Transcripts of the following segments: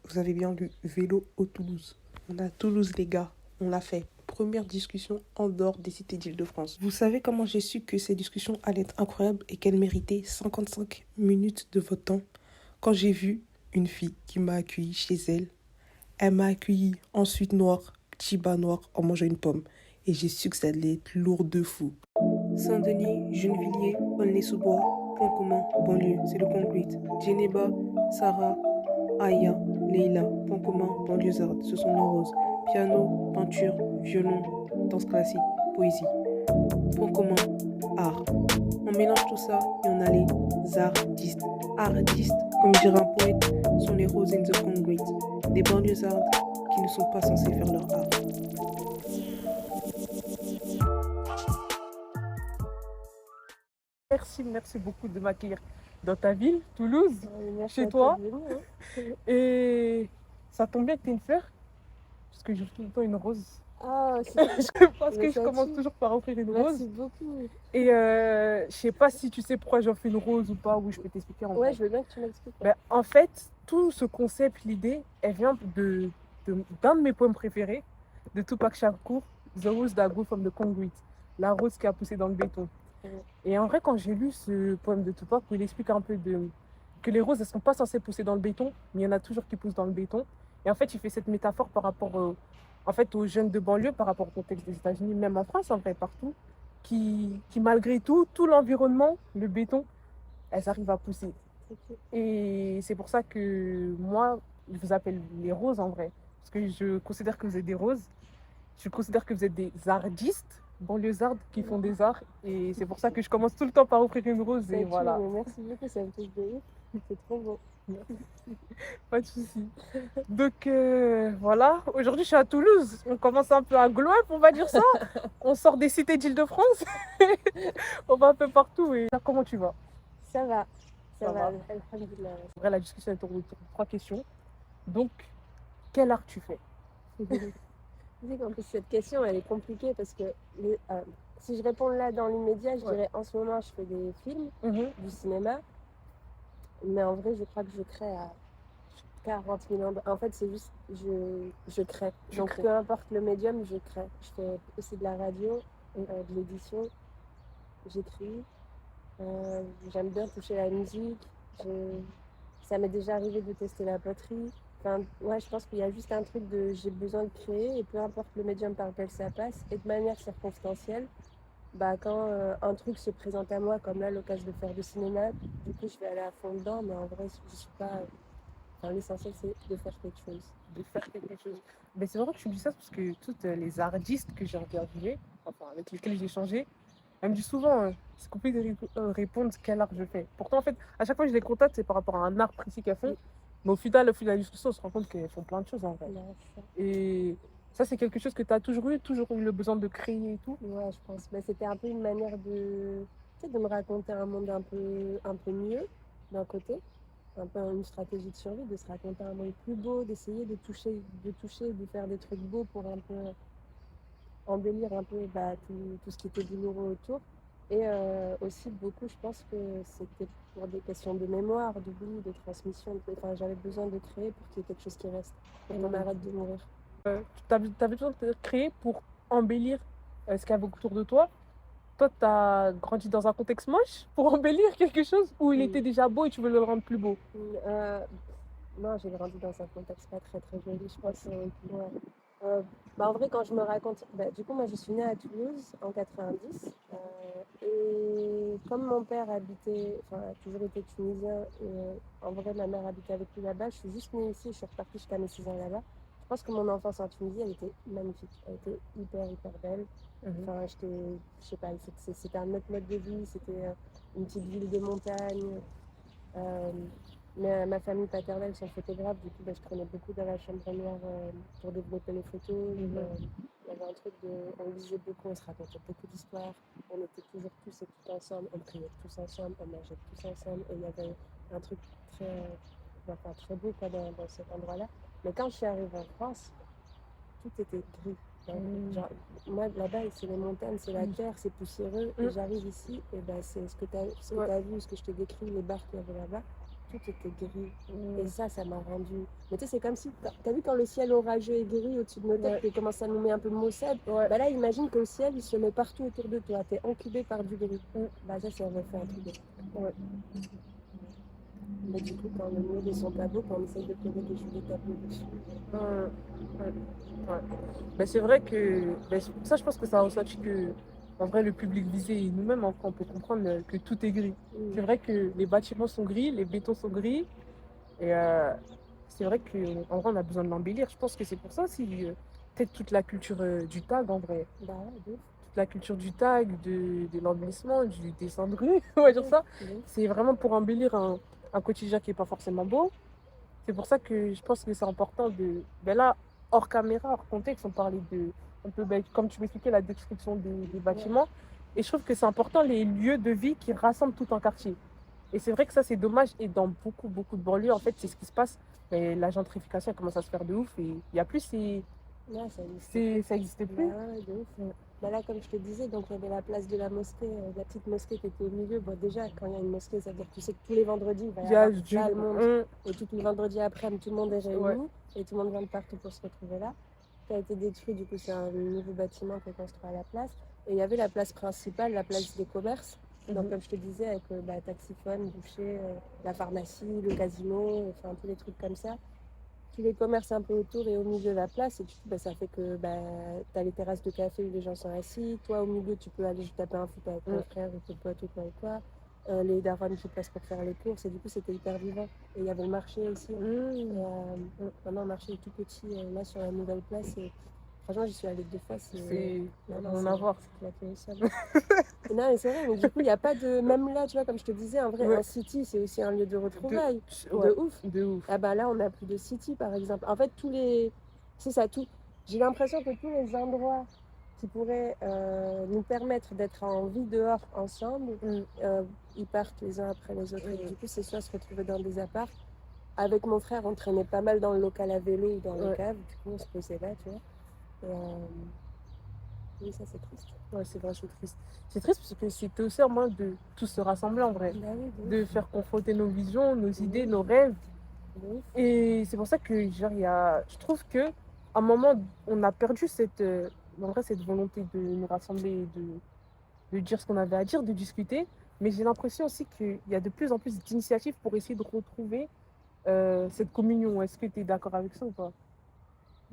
Vous avez bien lu Vélo au Toulouse. On a Toulouse, les gars. On l'a fait. Première discussion en dehors des cités d'Île-de-France. Vous savez comment j'ai su que ces discussions allaient être incroyables et qu'elles méritaient 55 minutes de votre temps? Quand j'ai vu une fille qui m'a accueilli chez elle, elle m'a accueilli en suite noire, petit bas noir, en mangeant une pomme. Et j'ai su que ça allait être lourd de fou. Saint-Denis, Gennevilliers, Aulnay-sous-Bois, Pont commun, banlieue, c'est le concrete. Djeneba, Sarah, Aya, Leila, Pont commun, banlieusarde, ce sont nos roses. Piano, peinture, violon, danse classique, poésie. Pont commun, art. On mélange tout ça et on a les artistes. Artistes, comme dirait un poète, sont les roses in the concrete. Des banlieusardes qui ne sont pas censées faire leur art. Merci beaucoup de m'accueillir dans ta ville, Toulouse, Merci chez à toi. de venir, hein. Et ça tombe bien que tu es une fleur, parce que j'offre tout le temps une rose. Ah, c'est Parce que je commence toujours par offrir une rose. Merci beaucoup. Et je sais pas si tu sais pourquoi j'offre une rose ou pas, ou je peux t'expliquer en Ouais, fait. je veux bien que tu m'expliques. Ben, en fait, tout ce concept, l'idée, elle vient d'un de mes poèmes préférés, de Tupac Shakur, The Rose That Grew from the Concrete, la rose qui a poussé dans le béton. Et en vrai, quand j'ai lu ce poème de Tupac, où il explique un peu que les roses, elles ne sont pas censées pousser dans le béton, mais il y en a toujours qui poussent dans le béton. Et en fait, il fait cette métaphore par rapport aux jeunes de banlieue, par rapport au contexte des États-Unis, même en France, en vrai, partout, qui malgré tout l'environnement, le béton, elles arrivent à pousser. Et c'est pour ça que moi, je vous appelle les roses en vrai. Parce que je considère que vous êtes des roses. Je considère que vous êtes des artistes, banlieusardes qui font des arts. Et c'est pour ça que je commence tout le temps par offrir une rose. Et voilà. Merci beaucoup, ça me touche de ouf. C'est trop beau. Pas de souci. Donc voilà, aujourd'hui je suis à Toulouse. On commence un peu à glow up, on va dire ça. On sort des cités d'Île-de-France. On va un peu partout. Et comment tu vas? Ça va. Ça va. Alhamdoulilah. En vrai, la discussion est autour de 3 questions. Donc, quel art tu fais? Tu sais qu'en plus, cette question, elle est compliquée parce que si je réponds là dans l'immédiat, je dirais en ce moment, je fais des films, du cinéma. Mais en vrai, je crois que je crée à 40 000 ans. En fait, c'est juste, je crée. Donc, peu importe le médium, je crée. Je fais aussi de la radio, de l'édition, j'écris. J'aime bien toucher la musique. Ça m'est déjà arrivé de tester la poterie. Enfin, ouais, je pense qu'il y a juste un truc de j'ai besoin de créer et peu importe le médium par lequel ça passe et de manière circonstancielle, bah, quand un truc se présente à moi, comme là l'occasion de faire du cinéma, du coup je vais aller à fond dedans, mais en vrai je suis pas. Enfin, l'essentiel c'est de faire quelque chose. De faire quelque chose. Mais c'est vrai que tu dis ça parce que toutes les artistes que j'ai interviewés, enfin avec lesquels j'ai échangé, elles me disent souvent c'est compliqué de répondre quel art je fais. Pourtant en fait, à chaque fois que je les contacte, c'est par rapport à un art précis qu'elles font. Mais au fil de la discussion, on se rend compte qu'elles font plein de choses en fait. Et ça, c'est quelque chose que tu as toujours eu le besoin de créer et tout. Ouais, je pense. Mais c'était un peu une manière de me raconter un monde un peu mieux, d'un côté. Un peu une stratégie de survie, de se raconter un monde plus beau, d'essayer de toucher, de faire des trucs beaux pour un peu embellir un peu tout ce qui était douloureux autour. Et aussi beaucoup, je pense que c'était pour des questions de mémoire, d'oubli, de transmission. Enfin, j'avais besoin de créer pour qu'il y ait quelque chose qui reste, pour qu'on arrête de mourir. Tu avais besoin de créer pour embellir ce qu'il y avait autour de toi. Toi, tu as grandi dans un contexte moche pour embellir quelque chose ou il était déjà beau et tu veux le rendre plus beau? Non, j'ai grandi dans un contexte pas très très joli, je pense. En vrai, quand je me raconte, du coup, moi je suis née à Toulouse en 90. Et comme mon père a toujours été tunisien, et en vrai, ma mère habitait avec lui là-bas, je suis juste née ici, je suis repartie jusqu'à mes 6 ans là-bas. Je pense que mon enfance en Tunisie, elle était magnifique, elle était hyper hyper belle. Enfin, je sais pas, c'était un autre mode de vie, c'était une petite ville de montagne. Mais ma famille paternelle sont photographes, du coup je traînais beaucoup dans la chambre noire pour développer les photos. Il y avait un truc on lisait beaucoup, on se racontait beaucoup d'histoires, on était toujours tous et tout ensemble, on priait tous ensemble, on mangeait tous ensemble, et il y avait un truc très beau quoi, dans cet endroit-là. Mais quand je suis arrivée en France, tout était gris. Genre, moi là-bas c'est les montagnes, c'est la terre, c'est poussiéreux, et j'arrive ici et c'est ce que tu as vu, ce que je t'ai décrit, les bars qu'il y avait là-bas, tout était gris. Et ça m'a rendu. Mais tu sais, c'est comme si. T'as vu quand le ciel orageux est gris au-dessus de nos têtes, et commence à nous mettre un peu de maussade. Bah là, imagine que le ciel, il se met partout autour de toi. T'es incubé par du gris. Bah ça avait fait un truc de. Mais du coup, quand les murs ne sont pas beaux, quand on essaye de coller des jolies tableaux dessus. Ben, c'est vrai que ça, je pense que ça a ressenti que en vrai, le public visé et nous-mêmes, en vrai, on peut comprendre que tout est gris. C'est vrai que les bâtiments sont gris, les bétons sont gris. Et c'est vrai qu'en vrai, on a besoin de l'embellir. Je pense que c'est pour ça aussi, peut-être toute la culture du tag, en vrai. Bah ouais, Toute la culture du tag, de l'embellissement, du dessin de rue, on va dire ça. C'est vraiment pour embellir un quotidien qui n'est pas forcément beau. C'est pour ça que je pense que c'est important de. Ben là, hors caméra, hors contexte, on parlait de. Un peu, ben, comme tu m'expliquais, la description des bâtiments. Et je trouve que c'est important les lieux de vie qui rassemblent tout un quartier. Et c'est vrai que ça, c'est dommage. Et dans beaucoup, beaucoup de banlieues, en fait, c'est ce qui se passe. Mais la gentrification elle commence à se faire de ouf. Et il n'y a plus ces. Là, Ça n'existait plus. Bah ouais, de ouf. Bah là, comme je te disais, donc il y avait la place de la mosquée, la petite mosquée qui était au milieu. Bon, déjà, quand il y a une mosquée, ça veut dire que tu sais que tous les vendredis, il va y avoir là, le monde. Et tous les vendredis après, tout le monde est réuni. Et tout le monde vient de partout pour se retrouver là. Qui a été détruit, du coup, c'est un nouveau bâtiment qui est construit à la place. Et il y avait la place principale, la place des commerces. Donc, comme je te disais, avec taxiphone, boucher, la pharmacie, le casino, enfin tous les trucs comme ça. Tous les commerces un peu autour et au milieu de la place. Et du coup, ça fait que tu as les terrasses de café où les gens sont assis. Toi, au milieu, tu peux aller juste taper un foot avec ton frère ou ton pote ou quoi et quoi. Les darons qui passent pour faire les courses. Et du coup, c'était hyper vivant. Et il y avait le marché aussi. Maintenant, le marché est tout petit là sur la nouvelle place. Et franchement, j'y suis allée 2 fois. C'est mon avoir. Non, mais c'est vrai, mais du coup, il n'y a pas de. Même là, tu vois, comme je te disais, en vrai, un city, c'est aussi un lieu de retrouvailles. De ouf. Ah bah là, on n'a plus de city, par exemple. En fait, tous les. C'est ça, tout. J'ai l'impression que tous les endroits qui pourraient nous permettre d'être en vie dehors ensemble, ils partent les uns après les autres. Et du coup, c'est soit se retrouver dans des apparts. Avec mon frère, on traînait pas mal dans le local à vélo ou dans le cave. Du coup, on se posait là, tu vois. Et, oui, ça, c'est triste. Ouais, c'est vrai, c'est triste. C'est triste parce que c'était aussi un moyen de tous se rassembler en vrai. Bah oui, de faire confronter nos visions, nos idées, nos rêves. Et c'est pour ça que genre, je trouve que à un moment, on a perdu en vrai, cette volonté de nous rassembler, de dire ce qu'on avait à dire, de discuter. Mais j'ai l'impression aussi qu'il y a de plus en plus d'initiatives pour essayer de retrouver cette communion. Est-ce que tu es d'accord avec ça ou pas?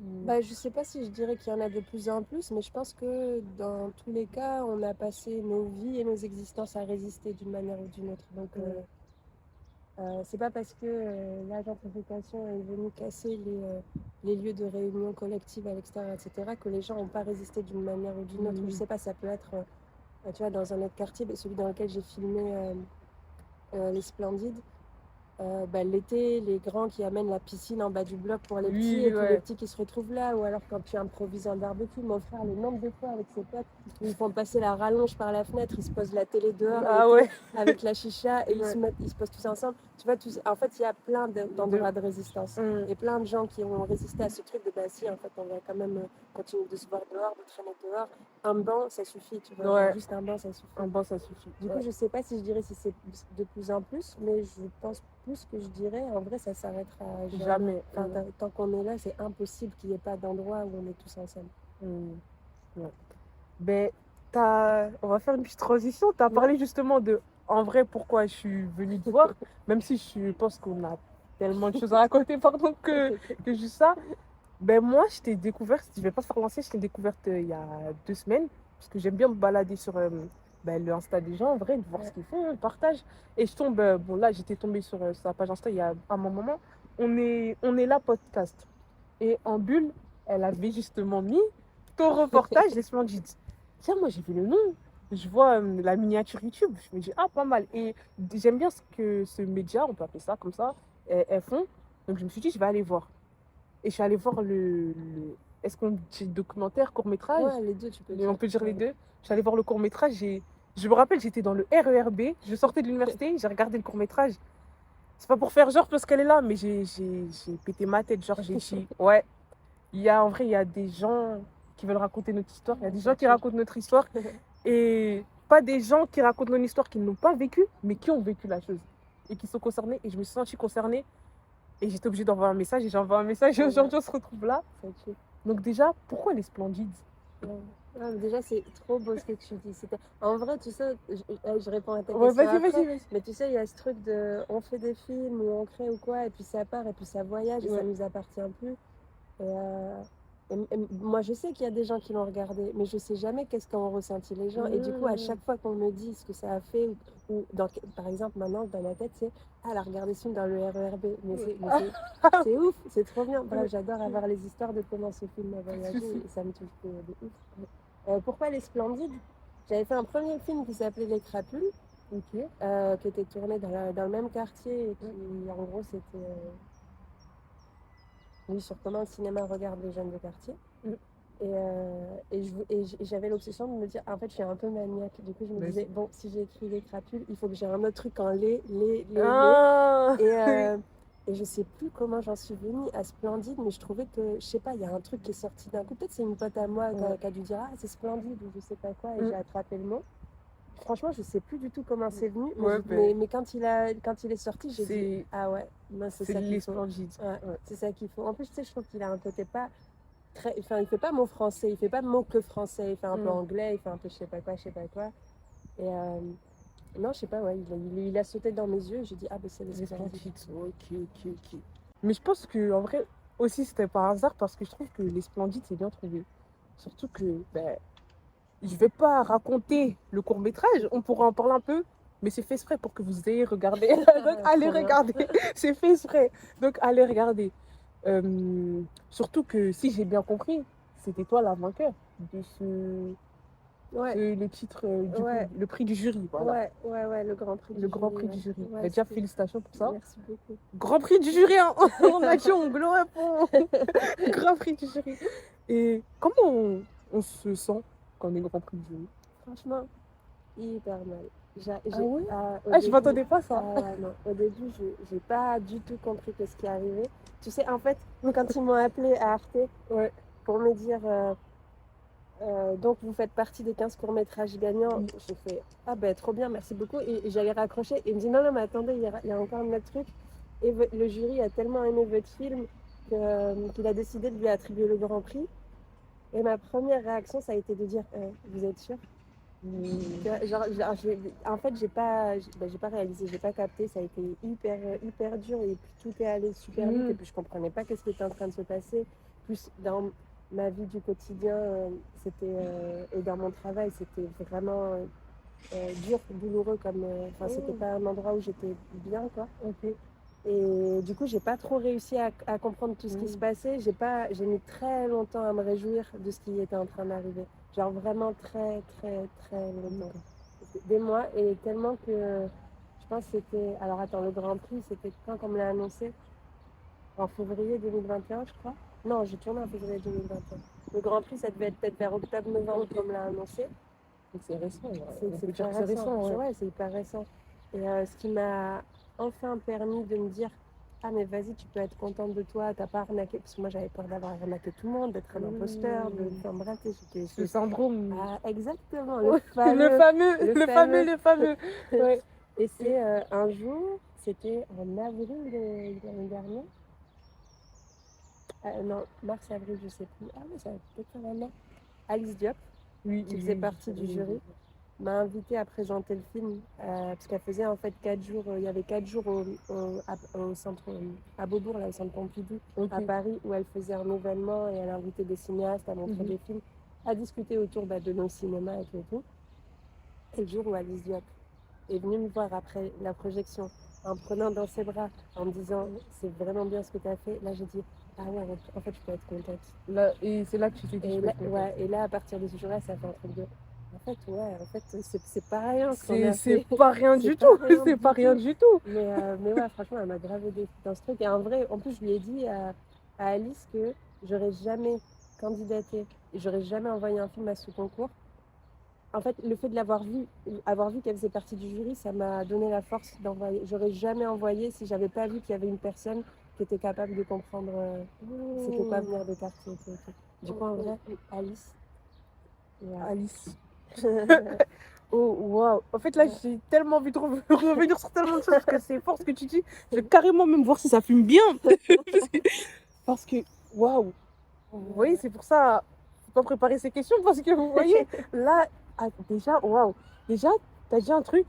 Bah, je sais pas si je dirais qu'il y en a de plus en plus, mais je pense que dans tous les cas, on a passé nos vies et nos existences à résister d'une manière ou d'une autre. Donc, c'est pas parce que la gentrification est venue casser les lieux de réunion collective à l'extérieur, etc., que les gens n'ont pas résisté d'une manière ou d'une autre. Je sais pas, ça peut être, tu vois, dans un autre quartier, celui dans lequel j'ai filmé Les Splendides. L'été, les grands qui amènent la piscine en bas du bloc pour les petits et tous les petits qui se retrouvent là, ou alors quand tu improvises un barbecue, mon frère, le nombre de fois avec ses potes, ils font passer la rallonge par la fenêtre, ils se posent la télé dehors avec la chicha et ils se posent tous ensemble. Tu vois, en fait, il y a plein d'endroits de résistance et plein de gens qui ont résisté à ce truc de si, en fait, on va quand même continuer de se voir dehors, de traîner dehors. Un banc, ça suffit, tu vois, juste un banc, ça suffit. Un banc, ça suffit. Du coup, je sais pas si je dirais si c'est de plus en plus, mais je pense plus que je dirais, en vrai, ça s'arrêtera jamais. Enfin, tant qu'on est là, c'est impossible qu'il n'y ait pas d'endroit où on est tous ensemble. Ben, on va faire une petite transition. Tu as parlé justement de, en vrai, pourquoi je suis venue te voir, même si je pense qu'on a tellement de choses à raconter, pardon, que juste ça. Ben moi, je t'ai découverte, je vais pas faire lancer, je t'ai découverte il y a 2 semaines, parce que j'aime bien me balader sur le Insta des gens, en vrai, de voir ce qu'ils font, le partage. Et je tombe, bon là, j'étais tombée sur sa page Insta il y a un moment. On est là, podcast. Et en bulle, elle avait justement mis ton reportage, laisse-moi dire, tiens, moi j'ai vu le nom. Je vois la miniature YouTube, je me dis, ah, pas mal. Et j'aime bien ce que ce média, on peut appeler ça comme ça, elles font. Donc je me suis dit, je vais aller voir. Et je suis allée voir est-ce qu'on dit documentaire, court-métrage? Ouais, les deux, tu peux dire. On peut dire les deux. Je suis allée voir le court-métrage. Je me rappelle, j'étais dans le RERB. Je sortais de l'université, j'ai regardé le court-métrage. C'est pas pour faire genre parce qu'elle est là, mais j'ai pété ma tête. Genre, j'ai dit, ouais. En vrai, il y a des gens qui veulent raconter notre histoire. Il y a des gens qui racontent notre histoire. Et pas des gens qui racontent notre histoire qui n'ont pas vécu, mais qui ont vécu la chose. et qui sont concernés. Et je me suis sentie concernée. Et j'étais obligée d'envoyer un message. Et j'ai envoyé un message. Et aujourd'hui, on se retrouve là. Donc déjà, pourquoi elle est splendide? Ouais, déjà, c'est trop beau ce que tu dis. En vrai, tu sais, je réponds à ta Ouais, question vas-y, après, vas-y. mais tu sais, il y a ce truc de on fait des films ou on crée ou quoi, et puis ça part, et puis ça voyage, et ça Ouais. nous appartient plus. Et moi, je sais qu'il y a des gens qui l'ont regardé, mais je sais jamais qu'est-ce qu'ont ressenti les gens. Et du coup, à chaque fois qu'on me dit ce que ça a fait, par exemple, maintenant, dans ma tête, c'est elle a regardé ce film dans le RERB. C'est ouf, c'est trop bien. Bref, j'adore avoir les histoires de comment ce film a voyagé, et ça me touche de ouf. Pourquoi les Splendides? J'avais fait un premier film qui s'appelait Les Crapules, qui était tourné dans le même quartier, et qui, en gros, c'était. Oui, sur comment le cinéma regarde les jeunes de quartier. Et j'avais l'obsession de me dire, en fait, je suis un peu maniaque. Du coup, je me disais, bon, si j'ai écrit Les Crapules, il faut que j'ai un autre truc en les. Et je sais plus comment j'en suis venue à Splendide, mais je trouvais que, je sais pas, il y a un truc qui est sorti d'un coup. Peut-être c'est une pote à moi qui a dû dire, ah, c'est Splendide, ou je sais pas quoi, et j'ai attrapé le mot. Franchement, je sais plus du tout comment c'est venu, mais quand il est sorti, j'ai dit, ah ouais, c'est ça qu'il faut. C'est ça qu'il faut. En plus, tu sais, je trouve qu'il a un côté pas très. Enfin, il fait pas mot français, il fait pas mot que français, il fait un peu anglais, il fait un peu je sais pas quoi. Et non, je sais pas, ouais, il a sauté dans mes yeux et j'ai dit, ah, ben c'est les Splendides. Ok. Mais je pense que en vrai, aussi, c'était par hasard parce que je trouve que les Splendides, c'est bien trouvé. Surtout que, je vais pas raconter le court-métrage, on pourra en parler un peu, mais c'est fait exprès pour que vous ayez regardé. Donc, allez regarder. C'est fait exprès. Donc, allez regarder. Surtout que, si j'ai bien compris, c'était toi la vainqueur de le titre, le prix du jury. Voilà. Ouais, le Grand Prix du jury. Le Grand Prix du jury. Ouais, Déjà, félicitations pour ça. Merci beaucoup. Grand Prix du jury, hein. On a dit, on le répond. Grand Prix du jury. Et comment on se sent quand on est Grand Prix du jury? Franchement, hyper mal. Je m'attendais pas à ça. Non. Au début, j'ai pas du tout compris ce qui arrivait. Tu sais, en fait, quand ils m'ont appelé à Arte pour me dire donc vous faites partie des 15 courts-métrages gagnants, j'ai fait ah ben trop bien, merci beaucoup. Et j'allais raccrocher et il me dit non, mais attendez, il y a encore un autre truc. Et le jury a tellement aimé votre film qu'il a décidé de lui attribuer le Grand Prix. Et ma première réaction, ça a été de dire vous êtes sûr? En fait, j'ai pas réalisé, j'ai pas capté, ça a été hyper dur et puis tout est allé super vite et puis je comprenais pas qu'est-ce qui était en train de se passer. Plus dans ma vie du quotidien, et dans mon travail, c'était vraiment dur, douloureux c'était pas un endroit où j'étais bien quoi. Et du coup, j'ai pas trop réussi à comprendre tout ce qui se passait. J'ai mis très longtemps à me réjouir de ce qui était en train d'arriver. Genre vraiment très longtemps. Des mois et tellement que je pense que c'était. Alors attends, le Grand Prix, c'était quand qu'on me l'a annoncé? En février 2021, je crois. Non, j'ai tourné en février 2021. Le Grand Prix, ça devait être peut-être vers octobre-novembre qu'on me l'a annoncé. C'est récent. C'est très récent. Ouais, c'est hyper récent. Et ce qui m'a enfin permis de me dire ah mais vas-y, tu peux être contente de toi, t'as pas arnaqué, parce que moi j'avais peur d'avoir arnaqué tout le monde, d'être un imposteur, enfin bref, j'étais ce syndrome. Ah, exactement, le fameux. Ouais. Et c'est un jour, c'était en avril de l'année dernière. Non, mars-avril, je sais plus. Ah oui, ça va peut-être faire un an. Alice Diop, qui faisait partie du jury, m'a invitée à présenter le film parce qu'elle faisait en fait 4 jours. Il y avait 4 jours au centre, à Beaubourg, là, au centre Pompidou, à Paris, où elle faisait un événement et elle invitait des cinéastes à montrer des films, à discuter autour de nos cinémas et tout. Et le jour où Alice Diop est venue me voir après la projection, en me prenant dans ses bras, en me disant c'est vraiment bien ce que tu as fait, là j'ai dit ah ouais, en fait je peux être contente. Là, et c'est là que tu t'es dit et là à partir de ce jour-là, ça fait un truc de en fait c'est pas rien. C'est pas rien du tout. C'est pas rien du tout. Mais ouais, franchement, elle m'a grave aidée dans ce truc. Et en vrai, en plus, je lui ai dit à Alice que j'aurais jamais candidaté et j'aurais jamais envoyé un film à ce concours. En fait, le fait de avoir vu qu'elle faisait partie du jury, ça m'a donné la force d'envoyer. J'aurais jamais envoyé si j'avais pas vu qu'il y avait une personne qui était capable de comprendre c'était quoi venir de quartier. Du coup, en vrai, Alice. Alice. Oh, waouh. En fait, là, j'ai tellement envie de revenir sur tellement de choses parce que c'est fort ce que tu dis. Je vais carrément même voir si ça fume bien. Parce que, waouh. Vous voyez, c'est pour ça, faut pas préparer ces questions parce que vous voyez, là, déjà, waouh. Déjà, t'as dit un truc,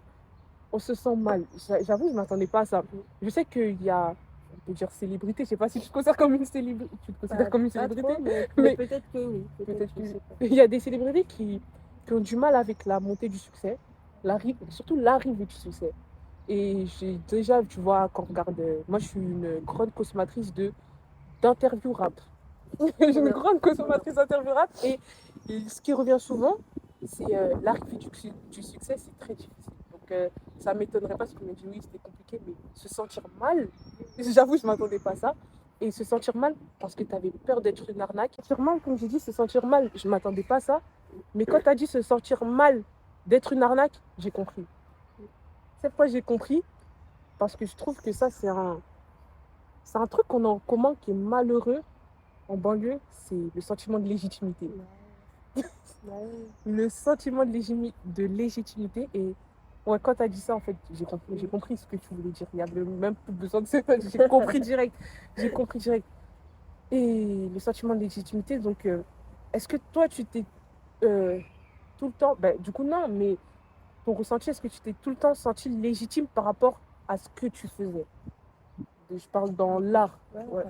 on se sent mal. J'avoue, je m'attendais pas à ça. Je sais qu'il y a, on peut dire célébrité, je sais pas si tu te considères comme une célébrité. Tu te considères comme une Pas célébrité, trop, mais mais peut-être que oui. peut-être Je sais pas. qu'il y a des célébrités qui ont du mal avec la montée du succès, surtout l'arrivée du succès. Et j'ai déjà, tu vois, quand on regarde, moi je suis une grande consommatrice d'interviews rap. Je suis une grande consommatrice d'interviews rap et ce qui revient souvent, c'est l'arrivée du succès, c'est très difficile. Donc ça ne m'étonnerait pas si tu me dis oui, c'était compliqué, mais se sentir mal, j'avoue, je ne m'attendais pas à ça. Et se sentir mal parce que tu avais peur d'être une arnaque. Se sentir mal, comme j'ai dit, se sentir mal, je ne m'attendais pas à ça. Mais quand tu as dit se sentir mal d'être une arnaque, j'ai compris. Cette fois, j'ai compris parce que je trouve que ça, c'est un truc qu'on a en commun qui est malheureux en banlieue, c'est le sentiment de légitimité. Le sentiment de légitimité. Et ouais, quand tu as dit ça, en fait, j'ai compris ce que tu voulais dire. Il n'y avait même plus besoin de ça. J'ai compris direct. J'ai compris direct. Et le sentiment de légitimité, donc, est-ce que toi, tu t'es tout le temps, ben, du coup, non, mais ton ressenti, est-ce que tu t'es tout le temps senti légitime par rapport à ce que tu faisais? Je parle dans l'art. Ouais.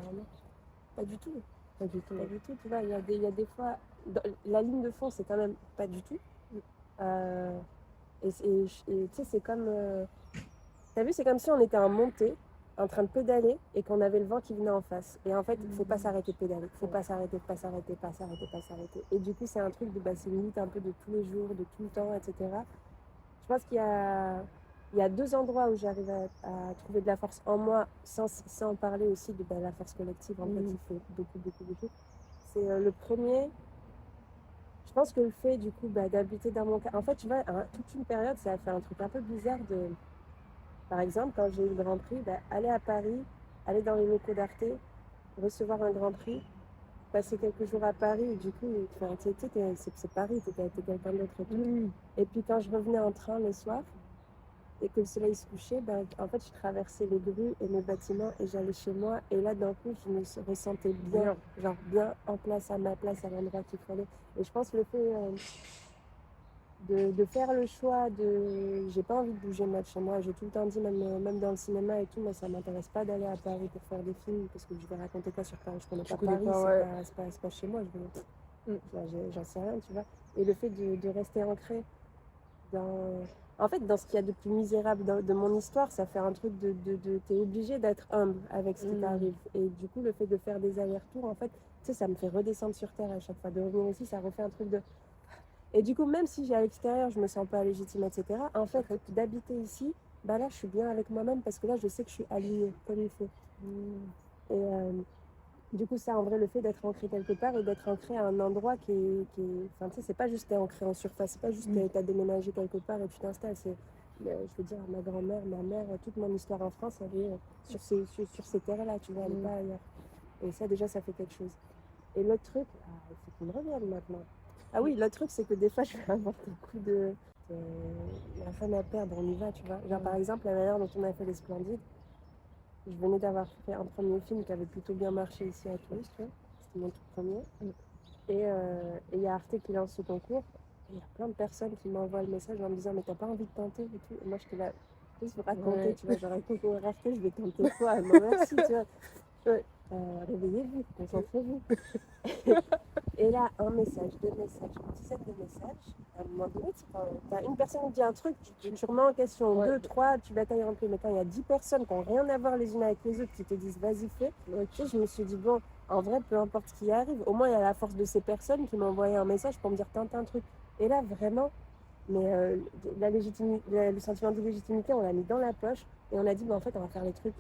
Pas du tout. Pas du tout. Pas du tout. Tu vois, il y a des fois. La ligne de fond, c'est quand même pas du tout. Et tu sais, c'est comme. T'as vu, c'est comme si on était en montée, en train de pédaler, et qu'on avait le vent qui venait en face. Et en fait, il faut pas s'arrêter de pédaler. Il faut pas s'arrêter, pas s'arrêter, pas s'arrêter, pas s'arrêter. Et du coup, c'est un truc de. Bah, c'est une lutte un peu de tous les jours, de tout le temps, etc. Je pense il y a deux endroits où j'arrive à trouver de la force en moi, sans parler aussi de la force collective, en fait, il faut beaucoup, beaucoup, beaucoup. C'est le premier, je pense que le fait, du coup, d'habiter dans mon cas. En fait, tu vois, toute une période, ça a fait un truc un peu bizarre de. Par exemple, quand j'ai eu le Grand Prix, aller à Paris, aller dans les locaux d'Arte, recevoir un Grand Prix, passer quelques jours à Paris, et du coup, tu sais, c'est Paris, t'es quelqu'un d'autre et tout. Et puis quand je revenais en train le soir, et que le soleil se couchait, en fait, je traversais les grues et mes bâtiments et j'allais chez moi. Et là, d'un coup, je me ressentais bien, genre bien en place, à ma place, à l'endroit qu'il fallait. Et je pense que le fait de faire le choix de... J'ai pas envie de bouger de chez moi. J'ai tout le temps dit, même dans le cinéma et tout, moi, ça m'intéresse pas d'aller à Paris pour faire des films parce que je vais raconter quoi sur Paris? Je connais pas Paris, c'est pas chez moi. J'en sais rien, tu vois. Et le fait de rester ancré en fait, dans ce qu'il y a de plus misérable de mon histoire, ça fait un truc t'es obligé d'être humble avec ce qui t'arrive. Et du coup, le fait de faire des allers-retours, en fait, tu sais, ça me fait redescendre sur terre à chaque fois. De revenir ici, ça refait un truc de... Et du coup, même si à l'extérieur, je me sens pas légitime, etc., en fait, d'habiter ici, là, je suis bien avec moi-même parce que là, je sais que je suis alignée comme il faut. Et du coup, ça, en vrai, le fait d'être ancré quelque part et d'être ancré à un endroit qui est... Enfin, tu sais, c'est pas juste t'es ancré en surface, c'est pas juste t'as déménagé quelque part et tu t'installes. Je veux dire, ma grand-mère, ma mère, toute mon histoire en France, elle est sur ces terres-là, tu vois, elle n'est pas ailleurs. Et ça, déjà, ça fait quelque chose. Et l'autre truc, il faut qu'il me revienne maintenant. Ah oui, l'autre truc, c'est que des fois, je vais avoir beaucoup de... la femme à perdre, on y va, tu vois. Genre, par exemple, la manière dont on a fait les Splendides, je venais d'avoir fait un premier film qui avait plutôt bien marché ici à Toulouse, tu vois. C'était mon tout premier. Et il y a Arte qui lance ce concours. Il y a plein de personnes qui m'envoient le message en me disant mais t'as pas envie de tenter et tout. Et moi j'étais là, juste pour raconter, tu vois, genre avec concours Arte, je vais tenter quoi? Non merci, tu vois. Réveillez-vous, concentrez-vous. Et là, un message, deux messages, une dizaine de messages. À un moment donné, t'as une personne qui dit un truc, tu remets en question, deux, trois, tu batailles un peu. Mais quand il y a 10 personnes qui n'ont rien à voir les unes avec les autres, qui te disent vas-y, fais, je me suis dit, bon, en vrai, peu importe ce qui arrive, au moins il y a la force de ces personnes qui m'ont envoyé un message pour me dire tente un truc. Et là, vraiment, mais le sentiment de légitimité, on l'a mis dans la poche et on a dit, en fait, on va faire les trucs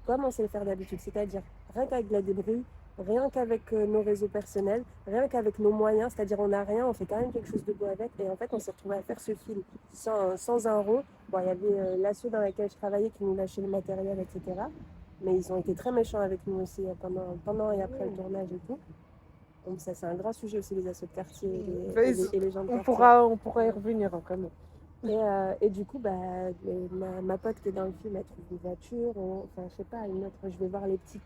comme on sait le faire d'habitude, c'est-à-dire rien qu'avec la débrouille, rien qu'avec nos réseaux personnels, rien qu'avec nos moyens, c'est-à-dire on n'a rien, on fait quand même quelque chose de beau avec. Et en fait, on s'est retrouvé à faire ce film sans un rond. Bon, il y avait l'asso dans laquelle je travaillais qui nous lâchait le matériel, etc. Mais ils ont été très méchants avec nous aussi pendant et après le tournage et tout. Ça, c'est un grand sujet aussi, les assos de quartier et les gens de quartier. On pourra y revenir, vraiment. Et du coup, ma pote qui est dans le film, elle trouve une voiture, enfin, je sais pas, une autre. Je vais voir les petites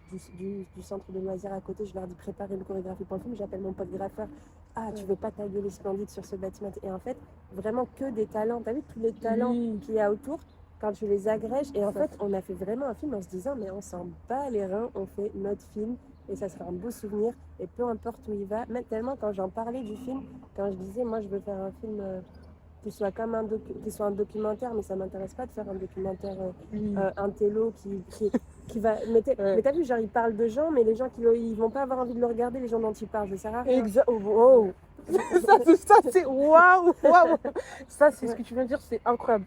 du centre de loisirs à côté, je leur dis préparer une chorégraphie pour le film, j'appelle mon pote graffeur. Ah, tu veux pas taguer les splendides sur ce bâtiment? Et en fait, vraiment que des talents. T'as vu tous les talents qu'il y a autour quand tu les agrèges? Et en fait, on a fait vraiment un film en se disant, mais on s'en bat les reins, on fait notre film et ça sera un beau souvenir. Et peu importe où il va, même tellement quand j'en parlais du film, quand je disais, moi je veux faire un film. Qui soit comme qui soit un documentaire, mais ça m'intéresse pas de faire un documentaire intello qui va. Mais t'as vu, genre, il parle de gens, mais les gens ils vont pas avoir envie de le regarder, les gens dont il parle, ça sert à rien. Oh. ça c'est waouh. Ça, c'est ce que tu viens de dire, c'est incroyable.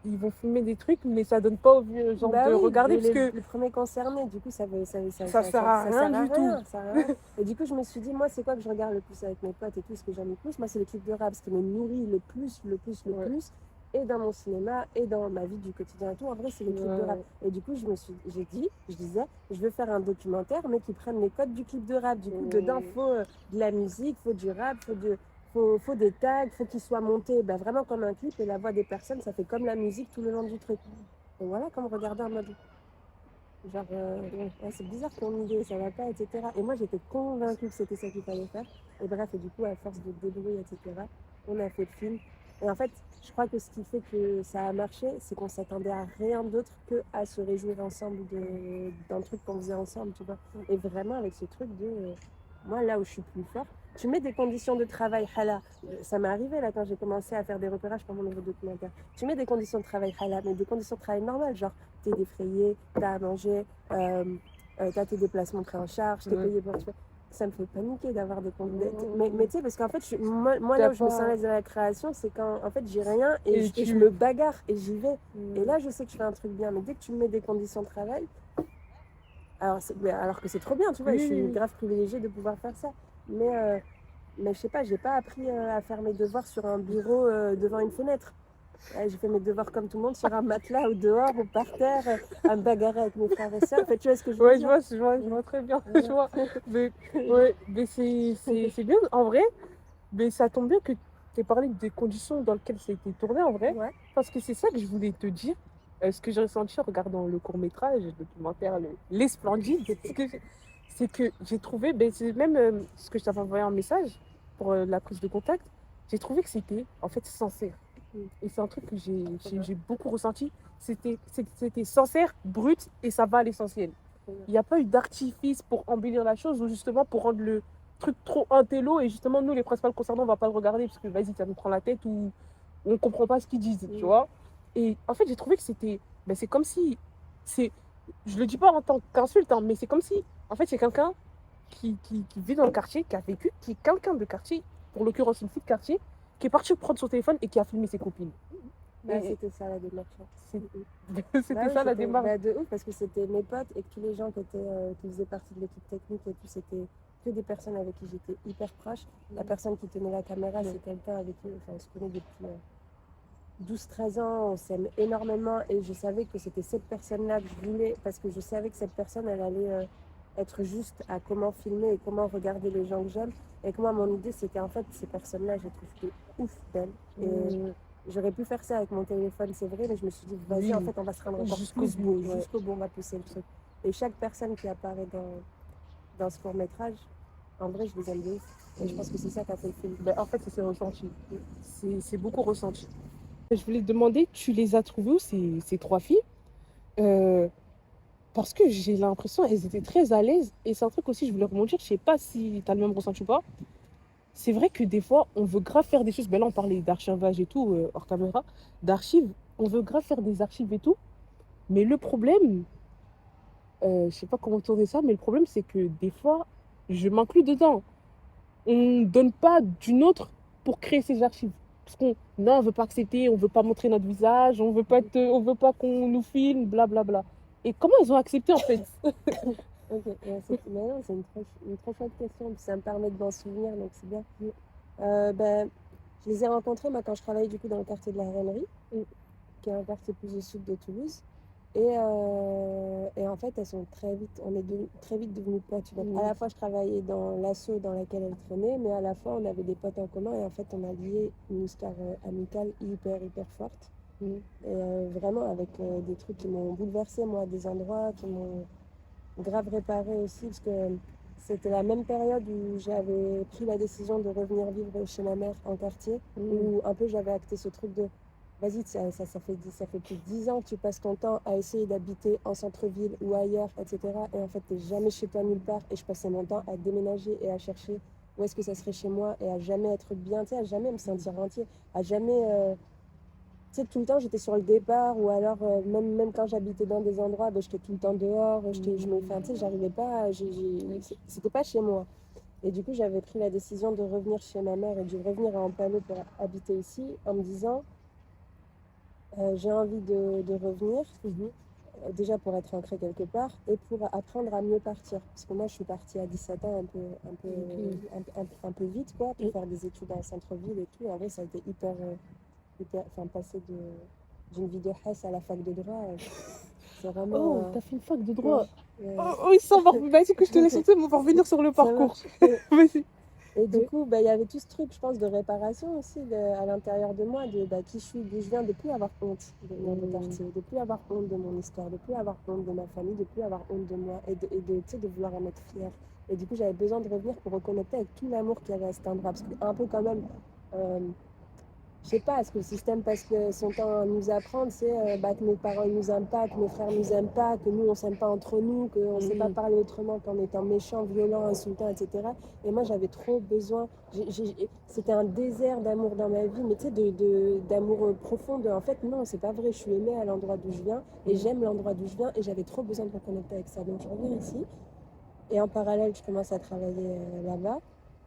Ils vont filmer des trucs, mais ça donne pas envie aux gens de regarder parce que les premiers concernés, du coup, ça sert à rien du tout. Et du coup, je me suis dit, moi, c'est quoi que je regarde le plus avec mes potes et tout, ce que j'aime le plus? Moi, c'est les clips de rap, ce qui me nourrit le plus. Et dans mon cinéma, et dans ma vie du quotidien et tout, en vrai, c'est les clips de rap. Et du coup, je disais, je veux faire un documentaire, mais qui prenne les codes du clip de rap. Du coup, dedans, faut de la musique, faut du rap, faut des tags, faut qu'ils soient montés vraiment comme un clip, et la voix des personnes, ça fait comme la musique tout le long du truc. Et voilà, comme regarder en mode genre, c'est bizarre ton idée, ça va pas, etc. Et moi, j'étais convaincue que c'était ça qu'il fallait faire. Et bref, et du coup, à force de débrouiller, etc., on a fait le film. Et en fait, je crois que ce qui fait que ça a marché, c'est qu'on s'attendait à rien d'autre que à se réjouir ensemble d'un truc qu'on faisait ensemble, tu vois. Et vraiment, avec ce truc moi, là où je suis plus forte, tu mets des conditions de travail halal. Ça m'est arrivé là quand j'ai commencé à faire des repérages pour mon nouveau documentaire. Tu mets des conditions de travail halal, mais des conditions de travail normales, genre t'es défrayé, t'as à manger, t'as tes déplacements pris en charge, t'es payé pour... Ça me fait paniquer d'avoir des conditions. Mais tu sais, parce qu'en fait, moi là où je me sens à l'aise de la création, c'est quand en fait j'ai rien et je me bagarre et j'y vais. Et là, je sais que je fais un truc bien. Mais dès que tu me mets des conditions de travail, alors que c'est trop bien, tu vois, je suis grave privilégiée de pouvoir faire ça. Mais je sais pas, j'ai pas appris à faire mes devoirs sur un bureau devant une fenêtre. J'ai fait mes devoirs comme tout le monde sur un matelas ou dehors ou par terre, à me bagarrer avec mes frères et sœurs. En fait, tu vois ce que je veux dire? Je vois très bien. Je vois. Mais c'est bien. En vrai, mais ça tombe bien que tu aies parlé des conditions dans lesquelles ça a été tourné, en vrai. Ouais. Parce que c'est ça que je voulais te dire. Ce que j'ai ressenti en regardant le court-métrage, le documentaire Les Splendides, c'est que j'ai trouvé, c'est même ce que je t'avais envoyé en message pour la prise de contact, j'ai trouvé que c'était en fait sincère. Et c'est un truc que j'ai beaucoup ressenti. C'était sincère, brut, et ça va à l'essentiel. Il n'y a pas eu d'artifice pour embellir la chose ou justement pour rendre le truc trop intello. Et justement, nous, les principales concernants, on ne va pas le regarder parce que vas-y, ça nous prend la tête ou on ne comprend pas ce qu'ils disent, tu vois. Et en fait, j'ai trouvé que c'est comme si, je le dis pas en tant qu'insulte, hein, mais c'est comme si, en fait, c'est quelqu'un qui vit dans le quartier, qui a vécu, qui est quelqu'un de quartier, pour l'occurrence une fille de quartier, qui est partie prendre son téléphone et qui a filmé ses copines. C'était ça la démarche. C'était ça la démarche. De ouf, parce que c'était mes potes et que tous les gens qui faisaient partie de l'équipe technique et tout, c'était que des personnes avec qui j'étais hyper proche. La personne qui tenait la caméra, c'est quelqu'un avec qui on se connaît depuis 12-13 ans, on s'aime énormément et je savais que c'était cette personne-là que je voulais, parce que je savais que cette personne, elle allait être juste à comment filmer et comment regarder les gens que j'aime. Et que moi, mon idée, c'était en fait, ces personnes-là, je trouve que ouf d'elles. Et j'aurais pu faire ça avec mon téléphone, c'est vrai, mais je me suis dit, vas-y, en fait, on va se rendre encore Jusqu'au plus beau, bout, jusqu'au bout, on va pousser le truc. Et chaque personne qui apparaît dans ce court-métrage, en vrai, je les aime de ouf. Et je pense que c'est ça qui a fait le film. En fait, c'est ressenti. C'est beaucoup ressenti. Je voulais te demander, tu les as trouvées où, ces trois filles? Parce que j'ai l'impression qu'elles étaient très à l'aise. Et c'est un truc aussi, je voulais rebondir, je sais pas si tu as le même ressenti ou pas. C'est vrai que des fois, on veut grave faire des choses. Là, on parlait d'archivage et tout, hors caméra, d'archives. On veut grave faire des archives et tout. Mais le problème, je sais pas comment tourner ça, mais le problème, c'est que des fois, je m'inclus dedans. On ne donne pas d'une autre pour créer ces archives. Parce on veut pas accepter, on veut pas montrer notre visage, on veut pas qu'on nous filme, blablabla. Et comment ils ont accepté en fait? Ok, c'est une très chouette question, puis ça me permet de m'en souvenir, donc c'est bien. Je les ai rencontrés moi, quand je travaillais du coup dans le quartier de la Rennerie, qui est un quartier plus au sud de Toulouse. Et en fait, elles sont très vite, on est très vite devenus potes. À la fois, je travaillais dans l'asso dans laquelle elle traînait, mais à la fois, on avait des potes en commun et en fait, on a lié une histoire amicale hyper forte. Et vraiment avec des trucs qui m'ont bouleversée, moi, des endroits qui m'ont grave réparée aussi, parce que c'était la même période où j'avais pris la décision de revenir vivre chez ma mère en quartier, où un peu j'avais acté ce truc de vas-y, ça fait plus de 10 ans que tu passes ton temps à essayer d'habiter en centre-ville ou ailleurs, etc. Et en fait, t'es jamais chez toi nulle part. Et je passais mon temps à déménager et à chercher où est-ce que ça serait chez moi et à jamais être bien, tu sais, à jamais me sentir entier, à jamais. Tu sais, tout le temps, j'étais sur le départ, ou alors, même quand j'habitais dans des endroits, ben, j'étais tout le temps dehors, enfin, tu sais, j'arrivais pas, c'était pas chez moi. Et du coup, j'avais pris la décision de revenir chez ma mère et de revenir à Ampalo pour habiter ici, en me disant, j'ai envie de revenir, déjà pour être ancrée quelque part, et pour apprendre à mieux partir. Parce que moi, je suis partie à 17 ans un peu vite, quoi, pour faire des études en centre-ville et tout. En vrai, ça a été enfin, passer d'une vie de Hesse à la fac de droit, c'est vraiment. Oh, t'as fait une fac de droit. Oui, ça va. Vas-y, que je te laisse sauter, mais on va revenir sur le parcours. Vas-y. Et du coup, il y avait tout ce truc, je pense, de réparation aussi à l'intérieur de moi, de qui je suis, d'où je viens, de plus avoir honte de venir de quartier, de plus avoir honte de mon histoire, de plus avoir honte de ma famille, de plus avoir honte de moi, et tu sais, de vouloir en être fière. Et du coup, j'avais besoin de revenir pour reconnecter avec tout l'amour qu'il y avait à cet endroit. Parce que, un peu quand même, je sais pas, est-ce que le système passe son temps à nous apprendre, c'est que nos parents ils nous aiment pas, que nos frères nous aiment pas, que nous on s'aime pas entre nous, qu'on ne sait pas parler autrement qu'en étant méchant, violent, insultant, etc. Et moi j'avais trop besoin, c'était un désert d'amour dans ma vie, mais tu sais, d'amour profond. En fait, non, c'est pas vrai, je suis aimée à l'endroit d'où je viens et j'aime l'endroit d'où je viens et j'avais trop besoin de reconnecter avec ça. Donc je reviens ici et en parallèle, je commence à travailler là-bas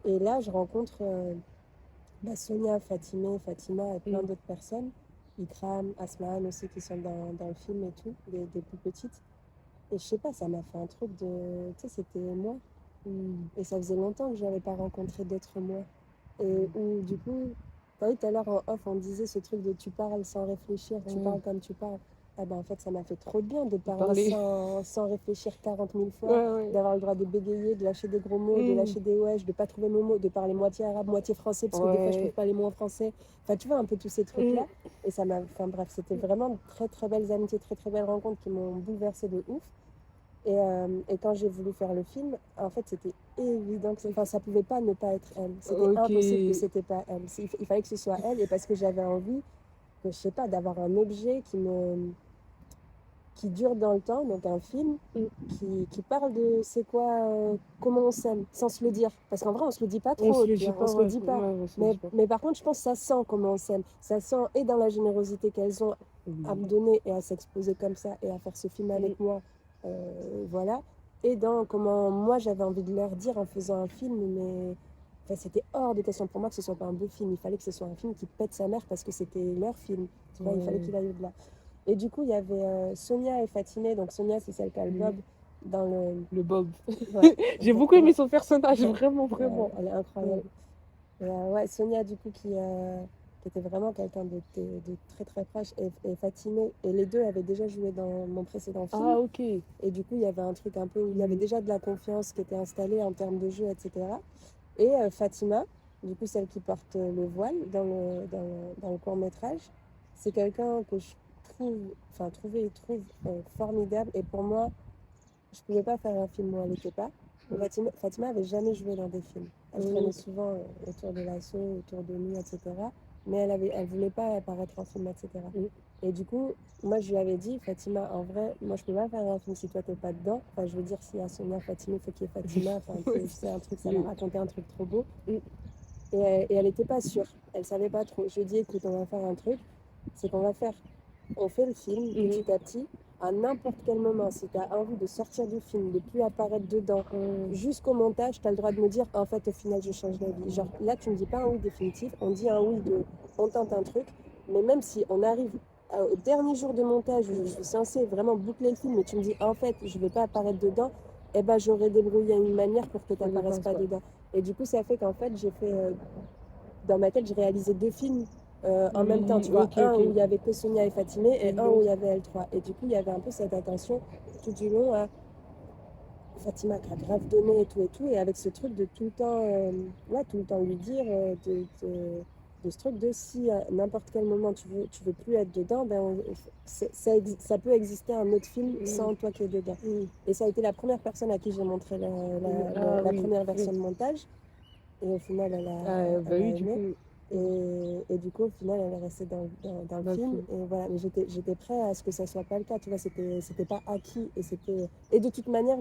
et là je rencontre. Sonia, Fatima et plein d'autres personnes. Ikram, Asman aussi qui sont dans le film et tout, des plus petites. Et je sais pas, ça m'a fait un truc de. Tu sais, c'était moi. Et ça faisait longtemps que je n'avais pas rencontré d'autres moi. Et où, du coup, t'as vu tout à l'heure en off, on disait ce truc de tu parles sans réfléchir, tu parles comme tu parles. Ah ben en fait, ça m'a fait trop de bien de parler sans réfléchir 40 000 fois, d'avoir le droit de bégayer, de lâcher des gros mots, de lâcher des wesh, de pas trouver mes mots, de parler moitié arabe, moitié français, parce que des fois je trouve pas les mots en français. Enfin, tu vois, un peu tous ces trucs-là. Et ça m'a. Enfin bref, c'était vraiment de très très belles amitiés, très très belles rencontres qui m'ont bouleversée de ouf. Et quand j'ai voulu faire le film, en fait, c'était évident que ça pouvait pas ne pas être elle. C'était impossible que c'était pas elle. Il fallait que ce soit elle, et parce que j'avais envie, je sais pas, d'avoir un objet qui dure dans le temps, donc un film qui parle de c'est quoi, comment on s'aime, sans se le dire. Parce qu'en vrai, on se le dit pas trop, on se le dit pas. Mais par contre, je pense que ça sent comment on s'aime. Ça sent, et dans la générosité qu'elles ont à me donner et à s'exposer comme ça et à faire ce film avec moi. Voilà. Et dans comment moi j'avais envie de leur dire en faisant un film, mais enfin, c'était hors de question pour moi que ce soit pas un beau film. Il fallait que ce soit un film qui pète sa mère parce que c'était leur film. Tu vois, il fallait qu'il aille au-delà. Et du coup, il y avait Sonia et Fatimé. Donc Sonia, c'est celle qui a le bob dans le bob. Ouais, J'ai beaucoup aimé son personnage, vraiment. Elle est incroyable. Et Sonia, du coup, qui était vraiment quelqu'un de très très proche, et Fatimé, et les deux avaient déjà joué dans mon précédent film. Ah, ok. Et du coup, il y avait un truc un peu où il y avait déjà de la confiance qui était installée en termes de jeu, etc. Et Fatima, du coup, celle qui porte le voile dans le court-métrage, c'est quelqu'un que je trouve formidable. Et pour moi, je pouvais pas faire un film où elle n'était pas. Fatima avait jamais joué dans des films. Elle traînait souvent autour de l'assaut, autour de nous, etc. Mais elle voulait pas apparaître en film, etc. Et du coup, moi, je lui avais dit, Fatima, en vrai, moi, je peux pas faire un film si toi, t'es pas dedans. Enfin, je veux dire, s'il y a Sonia, Fatima, il faut qu'il y ait Fatima. Enfin, c'est un truc, ça va raconter un truc trop beau. Et elle était pas sûre. Elle savait pas trop. Je lui ai dit, écoute, on va faire un truc. C'est qu'on on fait le film petit à petit. À n'importe quel moment, si tu as envie de sortir du film, de plus apparaître dedans, jusqu'au montage, tu as le droit de me dire, en fait, au final, je change d'avis. Genre, là, tu me dis pas un oui définitif, on dit un oui on tente un truc, mais même si on arrive au dernier jour de montage, où je suis censée vraiment boucler le film, mais tu me dis, en fait, je vais pas apparaître dedans, eh ben, j'aurais débrouillé une manière pour que tu n'apparaisses pas dedans. Et du coup, ça fait qu'en fait, j'ai fait, dans ma tête, j'ai réalisé 2 films en même temps, tu vois, ok, un ok. où il y avait que Sonia et Fatimé et un Mhm. où il y avait L3. Et du coup, il y avait un peu cette attention tout du long à Fatima qui a grave donné et tout, et avec ce truc de tout le temps, ouais, tout le temps lui dire de ce truc de si à n'importe quel moment tu veux plus être dedans, ben ça peut exister un autre film sans toi qui es dedans. Et ça a été la première personne à qui j'ai montré Ah la oui, première oui. version de montage. Et au final, Bah elle a oui, du aimé. coup, Et du coup, au final, elle est restée dans le dans le film. film. Et voilà, mais j'étais prêt à ce que ça soit pas le cas. Tu vois, c'était pas acquis. Et de toute manière,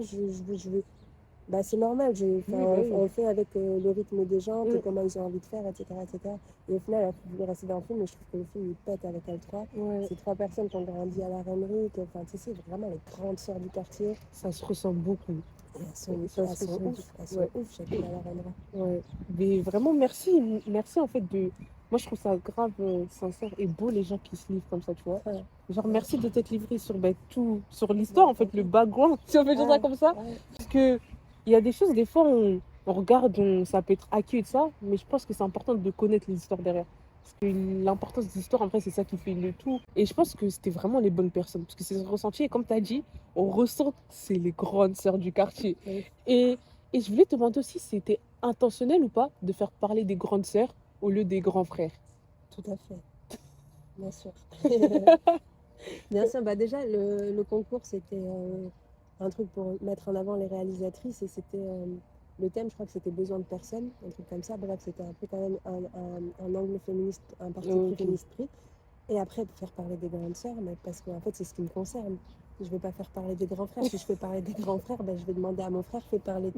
bah, c'est normal. Enfin, Oui, bah oui. on fait avec le rythme des gens, Mm. comment ils ont envie de faire, etc., etc. Et au final, elle a voulu rester dans le film. Et je trouve que le film, il pète avec L3. Ouais, Ces trois personnes qui ont grandi à la Reinerie, enfin, tu sais, vraiment les grandes sœurs du quartier. ça se ressent beaucoup. Et Ça elles se sont ressent ouf. beaucoup. Elles sont Ouais. ouf, chacune à la Reinerie. Ouais. Mais vraiment, merci. Merci en fait de. Moi, je trouve ça grave sincère et beau les gens qui se livrent comme ça, tu vois. Ouais. Genre, merci de t'être livré sur tout, sur l'histoire, en fait, le background, si on peut dire ça Ouais, comme ça. ouais. Parce que il y a des choses, des fois, on regarde, ça peut être acquis et tout ça, mais je pense que c'est important de connaître les histoires derrière. Parce que l'importance des histoires, en vrai, c'est ça qui fait le tout. Et je pense que c'était vraiment les bonnes personnes. Parce que c'est ressenti, et comme tu as dit, on ressent que c'est les grandes sœurs du quartier. Oui. Et, et je voulais te demander aussi si c'était intentionnel ou pas de faire parler des grandes sœurs au lieu des grands frères. Tout à fait, bien sûr. Bien sûr, bah déjà, le concours, c'était un truc pour mettre en avant les réalisatrices et c'était le thème, je crois que c'était besoin de personne, un truc comme ça. Bref, c'était un peu quand même un angle féministe, un parti pris Ok. féministe pris. Et après, pour faire parler des grandes sœurs, mais parce qu'en fait, c'est ce qui me concerne. Je ne vais pas faire parler des grands frères. Si je fais parler des grands frères, ben, je vais demander à mon frère, fais parler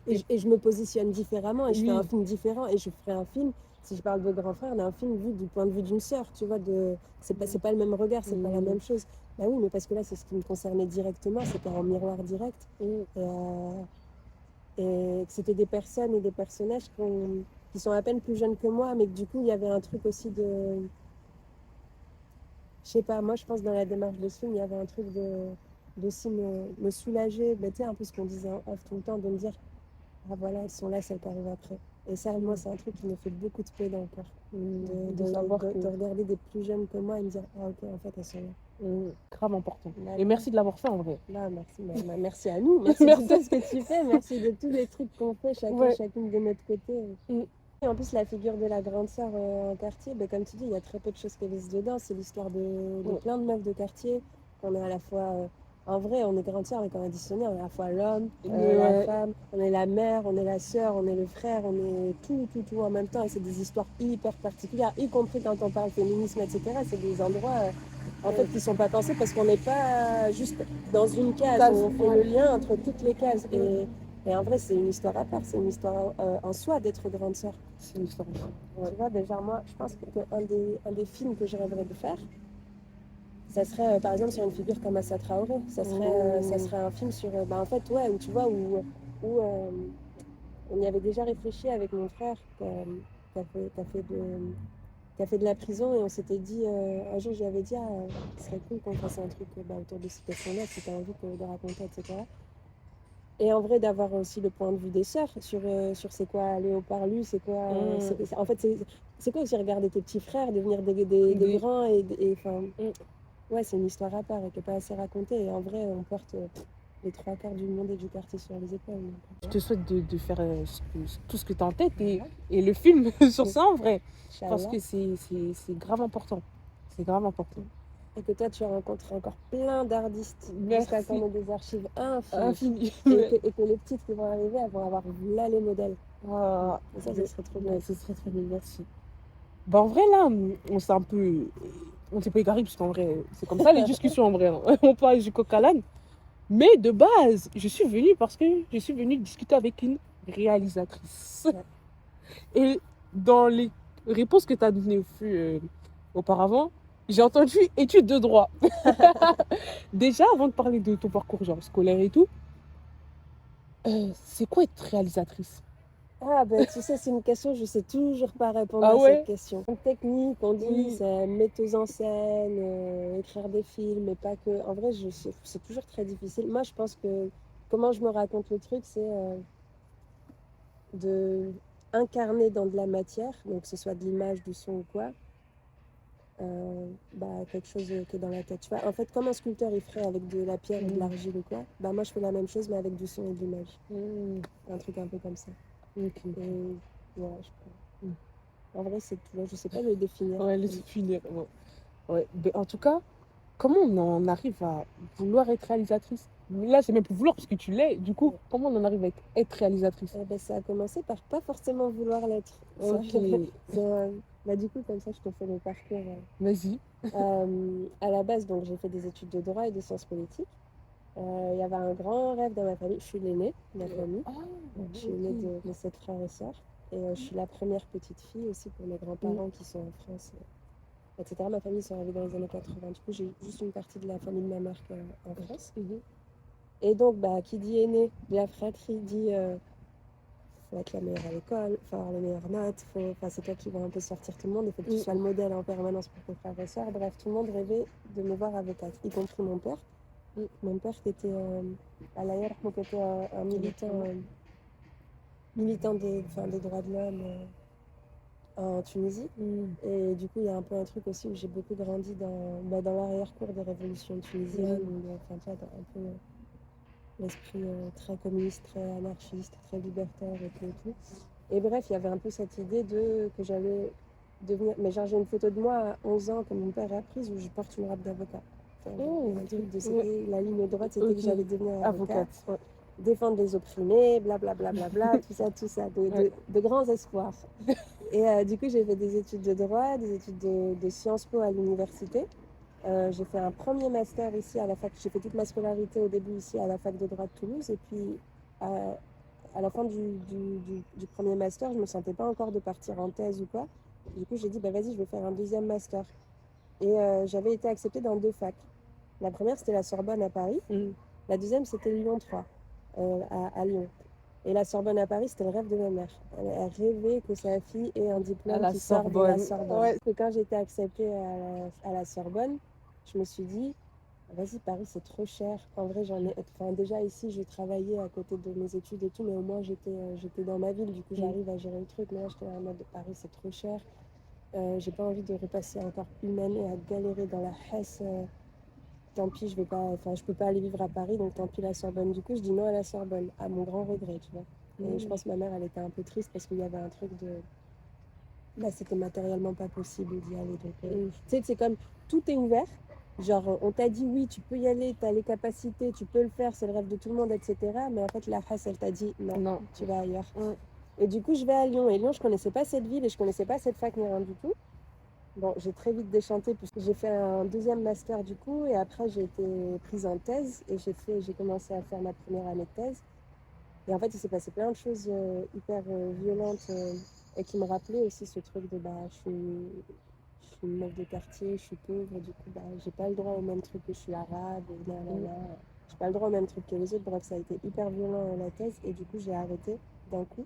et je me positionne différemment et je fais un Oui. film différent et je ferai un film. Si je parle de grands frères, un film vu du point de vue d'une sœur, tu vois, c'est pas le même regard, c'est pas la même chose. Bah oui, mais parce que là, c'est ce qui me concernait directement, c'était en miroir direct. Et que c'était des personnes et des personnages qui sont à peine plus jeunes que moi, mais que du coup, il y avait un truc aussi de. Je sais pas, moi je pense dans la démarche de ce film, il y avait un truc d'aussi me soulager, tu sais, un peu ce qu'on disait en off tout le temps, de me dire, ah voilà, elles sont là, celles qui arrivent après. Et ça, moi, c'est un truc qui me fait beaucoup de paix dans le cœur. De savoir que De regarder des plus jeunes que moi et me dire, ah ok, en fait, elles sont là. grave important. Là, Et merci de l'avoir fait en vrai. là, merci. Merci à nous, merci de tout ce que tu fais, merci de tous les trucs qu'on fait, chacune de notre côté. Et en plus, la figure de la grande sœur en quartier, ben, comme tu dis, il y a très peu de choses qui existent dedans. C'est l'histoire de plein de meufs de quartier. On est à la fois. En vrai, on est grande sœur, mais quand on a additionné, on est à la fois l'homme, la femme, on est la mère, on est la sœur, on est le frère, on est tout en même temps. Et c'est des histoires hyper particulières, y compris quand on parle féminisme, etc. C'est des endroits en fait qui sont pas pensés parce qu'on n'est pas juste dans une case. On fait le lien entre toutes les cases. Et en vrai, c'est une histoire à part, c'est une histoire en soi d'être grande sœur. C'est une histoire. Tu vois, déjà, moi, je pense qu'un des films que je rêverais de faire, ça serait par exemple sur une figure comme Assa Traoré. Ça serait un film sur, en fait, ouais, où tu vois, où on y avait déjà réfléchi avec mon frère qui a fait de la prison et on s'était dit, un jour, je lui avais dit, ce serait cool qu'on fasse un truc autour de cette question-là, si tu as envie de raconter, etc. Et en vrai, d'avoir aussi le point de vue des sœurs sur c'est quoi aller au parlu, c'est quoi. En fait, c'est quoi aussi regarder tes petits frères devenir des grands et enfin. Ouais, c'est une histoire à part et qui n'est pas assez racontée. Et en vrai, on porte les trois quarts du monde et du quartier sur les épaules. Je te souhaite de faire tout ce que tu as en tête et le film sur ça en vrai. Parce que c'est grave important. C'est grave important. Et que toi, tu rencontres encore plein d'artistes jusqu'à qu'on ait des archives infinies. Et que les petites qui vont arriver, elles vont avoir là les modèles. Ah, et ça serait trop bien. Ce serait très bien, merci. Bah en vrai, là, on s'est un peu... On s'est pas égaré, parce qu'en vrai, c'est comme ça les discussions en vrai. Hein. On parle du coq à l'âne. Mais de base, je suis venue parce que je suis venue discuter avec une réalisatrice. Ouais. Et dans les réponses que tu as données auparavant, j'ai entendu études de droit. Déjà, avant de parler de ton parcours genre scolaire et tout, c'est quoi être réalisatrice? Ah ben tu sais, c'est une question, je sais toujours pas répondre à cette question. Une technique, on dit, c'est metteuse en scène, écrire des films, mais pas que. En vrai, c'est toujours très difficile. Moi, je pense que comment je me raconte le truc, c'est de incarner dans de la matière, donc que ce soit de l'image, du son ou quoi, quelque chose qui est dans la tête. Tu vois, en fait, comme un sculpteur il ferait avec de la pierre et de l'argile ou quoi, moi je fais la même chose mais avec du son et de l'image. Un truc un peu comme ça. Ok. Et voilà, je crois. En vrai, c'est tout. Je sais pas le définir. Ouais, le définir. Ouais. Mais en tout cas, comment on en arrive à vouloir être réalisatrice? Là, c'est même plus vouloir parce que tu l'es. Du coup, comment on en arrive à être réalisatrice? Ça a commencé par pas forcément vouloir l'être. Ok. Du coup, comme ça, je te fais le parcours. Vas-y. À la base, donc, j'ai fait des études de droit et de sciences politiques. Il y avait un grand rêve dans ma famille. Je suis l'aînée de ma famille. Je suis l'aînée de 7 frères et sœurs. Et je suis la première petite fille aussi pour mes grands-parents qui sont en France, etc. Ma famille s'est arrivée dans les années 80. Du coup, j'ai juste une partie de la famille de ma mère qui est en France. Et donc, qui dit aîné de la fratrie dit faut être la meilleure à l'école, faut avoir les meilleures notes, c'est toi qui vas un peu sortir tout le monde, il faut que tu sois le modèle en permanence pour tes frères et sœurs. Bref, tout le monde rêvait de me voir avocate, y compris mon père. Mon père qui était à l'ailleurs, qui était un militant des droits de l'homme en Tunisie. Et du coup, il y a un peu un truc aussi où j'ai beaucoup grandi dans l'arrière-cour des révolutions tunisiennes, un peu l'esprit très communiste, très anarchiste, très libertaire et tout. Et bref, il y avait un peu cette idée que j'allais devenir... Mais genre, j'ai une photo de moi à 11 ans que mon père a prise où je porte une robe d'avocat. La ligne droite, c'était que j'allais devenir avocate. Défendre les opprimés, blablabla, tout ça, de grands espoirs. Et du coup, j'ai fait des études de droit, des études de Sciences Po à l'université. J'ai fait un premier master ici à la fac. J'ai fait toute ma scolarité au début ici à la fac de droit de Toulouse. Et puis, à la fin du premier master, je ne me sentais pas encore de partir en thèse ou quoi. Du coup, j'ai dit, vas-y, je vais faire un deuxième master. Et j'avais été acceptée dans 2 facs. La première, c'était la Sorbonne à Paris. La deuxième, c'était Lyon 3, à Lyon. Et la Sorbonne à Paris, c'était le rêve de ma mère. Elle rêvait que sa fille ait un diplôme qui sort de la Sorbonne. Ouais. Et quand j'ai été acceptée à la Sorbonne, je me suis dit, vas-y, Paris, c'est trop cher. En vrai, déjà ici, j'ai travaillé à côté de mes études et tout, mais au moins, j'étais dans ma ville. Du coup, j'arrive à gérer le truc. Mais là, j'étais en mode, Paris, c'est trop cher. J'ai pas envie de repasser encore une année à galérer dans la Hesse. Tant pis, je peux pas aller vivre à Paris, donc tant pis la Sorbonne. Du coup, je dis non à la Sorbonne, à mon grand regret, tu vois. Et je pense que ma mère, elle était un peu triste parce qu'il y avait un truc de... c'était matériellement pas possible d'y aller. Donc, tu sais, c'est comme, tout est ouvert. Genre, on t'a dit, oui, tu peux y aller, tu as les capacités, tu peux le faire, c'est le rêve de tout le monde, etc. Mais en fait, la Hesse, elle t'a dit, non, tu vas ailleurs. Et du coup, je vais à Lyon. Et Lyon, je connaissais pas cette ville et je connaissais pas cette fac ni rien du tout. Bon, j'ai très vite déchanté puisque j'ai fait un deuxième master du coup et après j'ai été prise en thèse et j'ai commencé à faire ma première année de thèse. Et en fait, il s'est passé plein de choses hyper violentes et qui me rappelaient aussi ce truc de je suis une meuf de quartier, je suis pauvre, du coup j'ai pas le droit au même truc que je suis arabe, j'ai pas le droit au même truc que les autres. Bref, ça a été hyper violent la thèse et du coup j'ai arrêté d'un coup.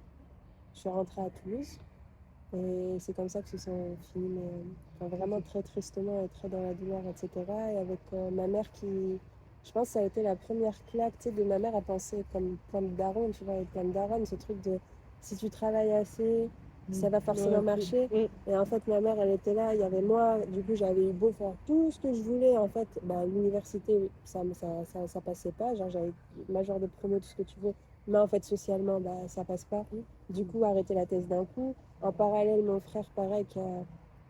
Je suis rentrée à Toulouse. Et c'est comme ça que se sont finis, vraiment très tristement et très dans la douleur, etc. Et avec ma mère qui, je pense que ça a été la première claque, tu sais, de ma mère à penser comme plein de darons, tu vois, et plein de daronnes, ce truc de si tu travailles assez, ça va forcément marcher. Et en fait, ma mère, elle était là, il y avait moi, du coup, j'avais eu beau faire tout ce que je voulais, en fait, l'université, ça passait pas, genre j'avais major de promo, tout ce que tu veux. Mais en fait, socialement, ça passe pas. Du coup, arrêter la thèse d'un coup. En parallèle, mon frère, pareil, qui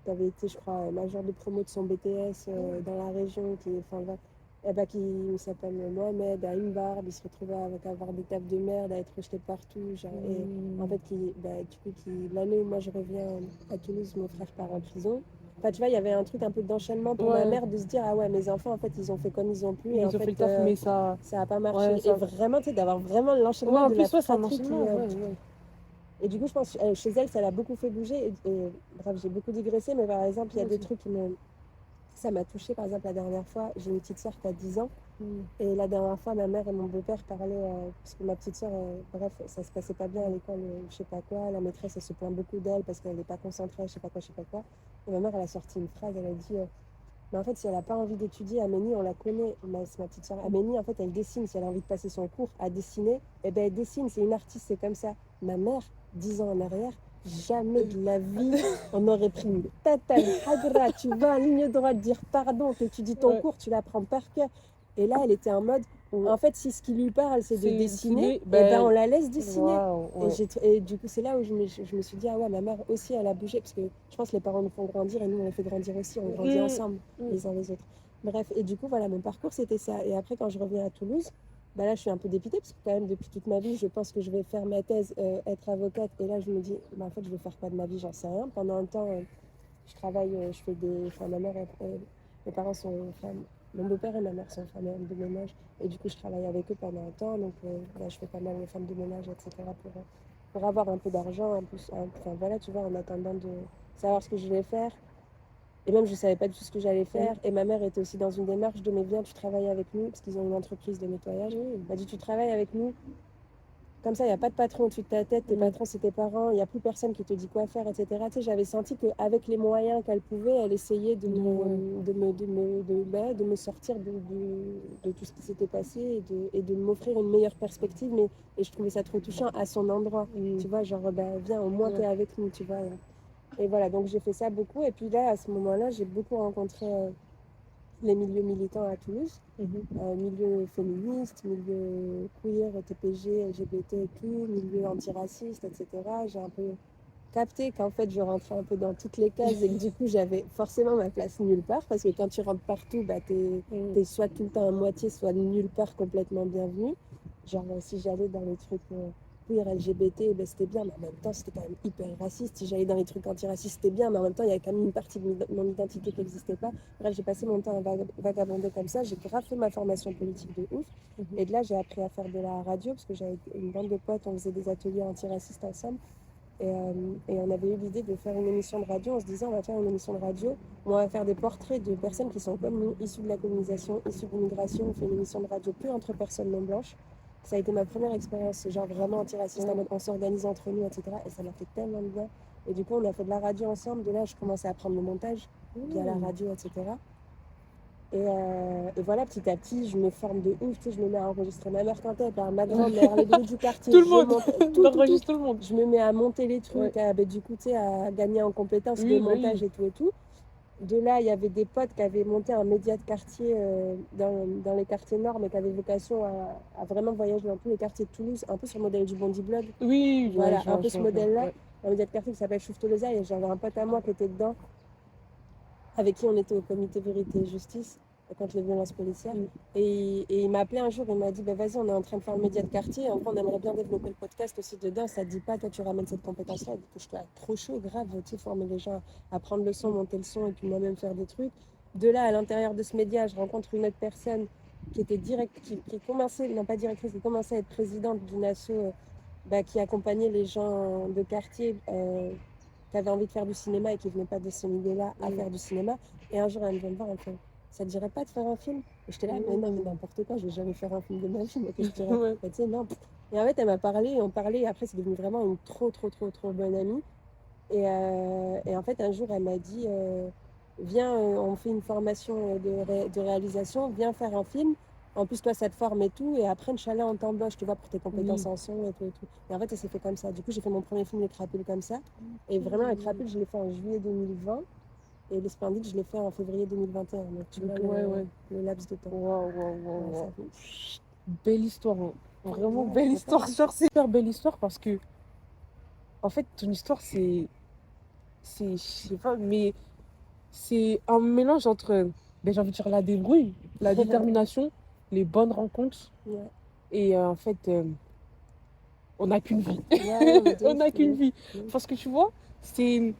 avait été, je crois, major de promo de son BTS dans la région, qui s'appelle Mohamed, à une barbe, il se retrouvait avec avoir des tables de merde, à être rejeté partout. Et en fait, l'année où moi je reviens à Toulouse, mon frère part en prison. Enfin, tu vois, il y avait un truc un peu d'enchaînement pour ma mère de se dire, ah ouais, mes enfants, en fait, ils ont fait comme ils ont pu. Et en fait, mais ça a pas marché. Et vraiment, tu sais, d'avoir vraiment l'enchaînement de la fratrie Et du coup, je pense chez elle, ça l'a beaucoup fait bouger. Bref, j'ai beaucoup digressé, mais par exemple, il y a des trucs ça m'a touchée. Par exemple, la dernière fois, j'ai une petite soeur qui a 10 ans. Et la dernière fois, ma mère et mon beau-père parlaient, parce que ma petite soeur, bref, ça se passait pas bien à l'école, je sais pas quoi. La maîtresse, elle se plaint beaucoup d'elle parce qu'elle n'est pas concentrée, je sais pas quoi. Et ma mère, elle a sorti une phrase, elle a dit... mais en fait, si elle n'a pas envie d'étudier, Amélie, on la connaît, c'est ma petite soeur. Amélie, en fait, elle dessine. Si elle a envie de passer son cours à dessiner, elle dessine, c'est une artiste, c'est comme ça. Ma mère, 10 ans en arrière, jamais de la vie, on aurait pris une tata, une hagra, tu vas en ligne droite dire pardon, que tu dis ton cours, tu l'apprends par cœur. Et là, elle était en mode, en fait, si ce qui lui parle, c'est de dessiner, et ben on la laisse dessiner. Et du coup, c'est là où je me suis dit, ah ouais, ma mère aussi, elle a bougé, parce que je pense que les parents nous font grandir, et nous, on les fait grandir aussi, on grandit ensemble, les uns les autres. Bref, et du coup, voilà, mon parcours, c'était ça. Et après, quand je reviens à Toulouse, bah là, je suis un peu dépitée, parce que quand même, depuis toute ma vie, je pense que je vais faire ma thèse, être avocate. Et là, je me dis, bah, en fait, je vais faire quoi de ma vie, j'en sais rien. Pendant un temps, je travaille, je fais des... Enfin, ma mère, mes parents sont femmes. Mon beau-père et ma mère sont femmes de ménage. Et du coup, je travaille avec eux pendant un temps. Donc, là, je fais pas mal de femmes de ménage, etc. pour avoir un peu d'argent. Enfin, voilà, tu vois, en attendant de savoir ce que je vais faire. Et même, je ne savais pas du tout ce que j'allais faire. Et ma mère était aussi dans une démarche de, mais viens, tu travailles avec nous, parce qu'ils ont une entreprise de nettoyage. Elle m'a dit, tu travailles avec nous. Comme ça, il n'y a pas de patron au-dessus de ta tête. Tes patrons, c'est tes parents. Il n'y a plus personne qui te dit quoi faire, etc. Tu sais, j'avais senti qu'avec les moyens qu'elle pouvait, elle essayait de me sortir de tout ce qui s'était passé et de m'offrir une meilleure perspective. Et je trouvais ça trop touchant à son endroit. Tu vois, genre, viens, au moins, t'es avec nous, tu vois. Et voilà, donc j'ai fait ça beaucoup. Et puis là, à ce moment-là, j'ai beaucoup rencontré les milieux militants à Toulouse, milieu féministe, milieu queer, TPG, LGBT et tout, milieu antiraciste, etc. J'ai un peu capté qu'en fait, je rentrais un peu dans toutes les cases et que du coup, j'avais forcément ma place nulle part parce que quand tu rentres partout, bah, t'es soit tout le temps à moitié, soit nulle part complètement bienvenue. Genre, si j'allais dans les trucs queer, LGBT, ben, c'était bien, mais en même temps, c'était quand même hyper raciste. Si j'allais dans les trucs antiracistes, c'était bien, mais en même temps, il y avait quand même une partie de mon identité qui n'existait pas. Bref, j'ai passé mon temps à vagabonder comme ça. J'ai grave fait ma formation politique de ouf. Et de là, j'ai appris à faire de la radio parce que j'avais une bande de potes, on faisait des ateliers antiracistes ensemble. Et on avait eu l'idée de faire une émission de radio en se disant on va faire une émission de radio où on va faire des portraits de personnes qui sont comme nous, issues de la colonisation, issues de l'immigration. On fait une émission de radio que entre personnes non blanches. Ça a été ma première expérience, genre vraiment antiraciste, en mode on s'organise entre nous, etc. Et ça m'a fait tellement de bien. Et du coup, on a fait de la radio ensemble. De là, je commençais à apprendre le montage via la radio, etc. Et voilà, petit à petit, je me forme de ouf, tu sais, je me mets à enregistrer ma mère quand elle parle, ma grand-mère, les bruits du quartier. Tout le monde, tout le monde. Je me mets à monter les trucs, du coup, tu sais, à gagner en compétences, le montage et tout. De là, il y avait des potes qui avaient monté un média de quartier dans les quartiers nord, mais qui avaient vocation à vraiment voyager dans tous les quartiers de Toulouse, un peu sur le modèle du Bondi Blog. Oui, voilà, un peu ce modèle-là. Un média de quartier qui s'appelle Chouftoleza, et j'avais un pote à moi qui était dedans, avec qui on était au comité Vérité et Justice contre les violences policières. Et il m'a appelé un jour, il m'a dit vas-y, on est en train de faire le média de quartier, en fait, on aimerait bien développer le podcast aussi dedans, ça te dit pas, toi tu ramènes cette compétence-là. Du coup, je suis trop chaud, grave, tu sais, former les gens à prendre le son, monter le son, et puis moi-même faire des trucs. De là, à l'intérieur de ce média, je rencontre une autre personne qui était qui commençait, non pas directrice, qui commençait à être présidente d'une asso qui accompagnait les gens de quartier qui avaient envie de faire du cinéma et qui ne venaient pas de ce milieu-là à faire du cinéma. Et un jour, elle vient me voir, elle fait ça te dirait pas de faire un film? Et j'étais là, mais non, mais n'importe quoi, je vais jamais faire un film de ma vie, moi, que je dirais. Tu sais, non. Et en fait, elle m'a parlé, et on parlait, et après, c'est devenu vraiment une trop bonne amie. Et en fait, un jour, elle m'a dit, viens, on fait une formation de réalisation, viens faire un film. En plus, toi, ça te forme et tout. Et après, Inch'Allah, on t'embauche, tu vois, pour tes compétences en son et tout, et tout. Et en fait, ça s'est fait comme ça. Du coup, j'ai fait mon premier film, Les Crapules, comme ça. Et vraiment, Les Crapules, je l'ai fait en juillet 2020. Et Les Splendides, je l'ai fait en février 2021. Donc, tu vois, le laps de temps. Wow. Belle histoire. Hein. Vraiment belle histoire. Genre, c'est super belle histoire parce que, en fait, ton histoire, je sais pas, mais c'est un mélange entre, j'ai envie de dire, la débrouille, la détermination, les bonnes rencontres. Et en fait, on n'a qu'une vie. On n'a qu'une vie. Parce que tu vois, c'est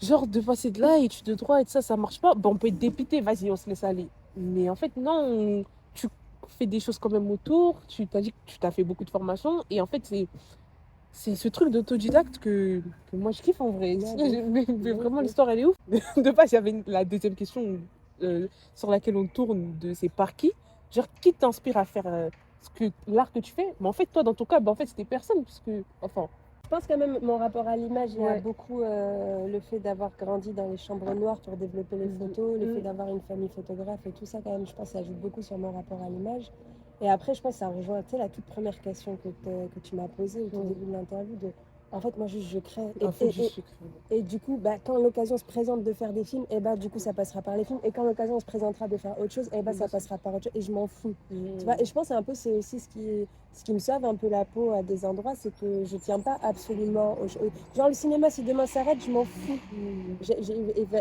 genre de passer de là, études de droit et tout ça, ça marche pas. Bon, on peut être dépité, vas-y, on se laisse aller. Mais en fait, non, tu fais des choses quand même autour. Tu t'as dit que tu t'as fait beaucoup de formations. Et en fait, c'est ce truc d'autodidacte que moi je kiffe en vrai. Mais vraiment, l'histoire elle est ouf. De base, il y avait la deuxième question sur laquelle on tourne c'est par qui? Genre, qui t'inspire à faire l'art que tu fais? Mais en fait, toi, dans ton cas, en fait, c'était personne. Parce que, enfin. Je pense quand même mon rapport à l'image, il y a beaucoup le fait d'avoir grandi dans les chambres noires pour développer les photos, le fait d'avoir une famille photographe et tout ça quand même, je pense que ça joue beaucoup sur mon rapport à l'image. Et après, je pense que ça rejoint, tu sais, la toute première question que tu m'as posée au tout début de l'interview, de En fait, moi, juste, je crée. En fait, juste je crée. Et du coup, bah, quand l'occasion se présente de faire des films, et bah, du coup, ça passera par les films. Et quand l'occasion se présentera de faire autre chose, et bah, ça passera par autre chose. Et je m'en fous. Tu vois, et je pense que c'est aussi ce qui me sauve un peu la peau à des endroits, c'est que je tiens pas absolument aux choses. Genre, le cinéma, si demain s'arrête, je m'en fous.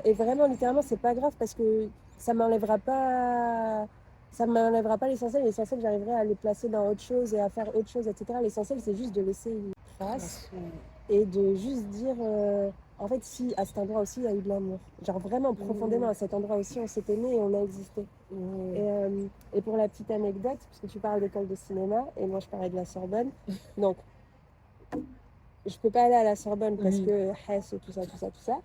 Et vraiment, littéralement, c'est pas grave parce que ça m'enlèvera pas. Ça ne m'enlèvera pas l'essentiel. L'essentiel, j'arriverai à les placer dans autre chose et à faire autre chose, etc. L'essentiel, c'est juste de laisser une trace et de juste dire en fait, si à cet endroit aussi, il y a eu de l'amour. Genre vraiment profondément, à cet endroit aussi, on s'est aimé et on a existé. Et pour la petite anecdote, parce que tu parles d'école de cinéma et moi je parlais de la Sorbonne, donc je peux pas aller à la Sorbonne parce que Hess et tout ça, tout ça, tout ça.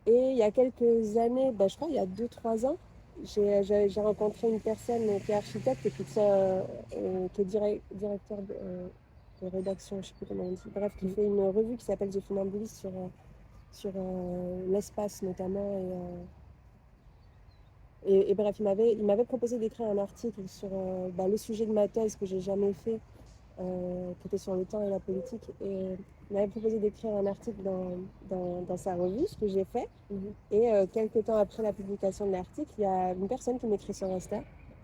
Et il y a quelques années, bah, je crois il y a 2-3 ans, j'ai rencontré une personne qui est architecte et qui est directeur de rédaction, je ne sais plus comment on dit, bref, qui fait une revue qui s'appelle The Funambulist sur l'espace notamment. Et bref, il m'avait proposé d'écrire un article sur le sujet de ma thèse que j'ai jamais fait, qui était sur le temps et la politique. Et il m'avait proposé d'écrire un article dans sa revue, ce que j'ai fait. Et quelques temps après la publication de l'article, il y a une personne qui m'écrit sur Insta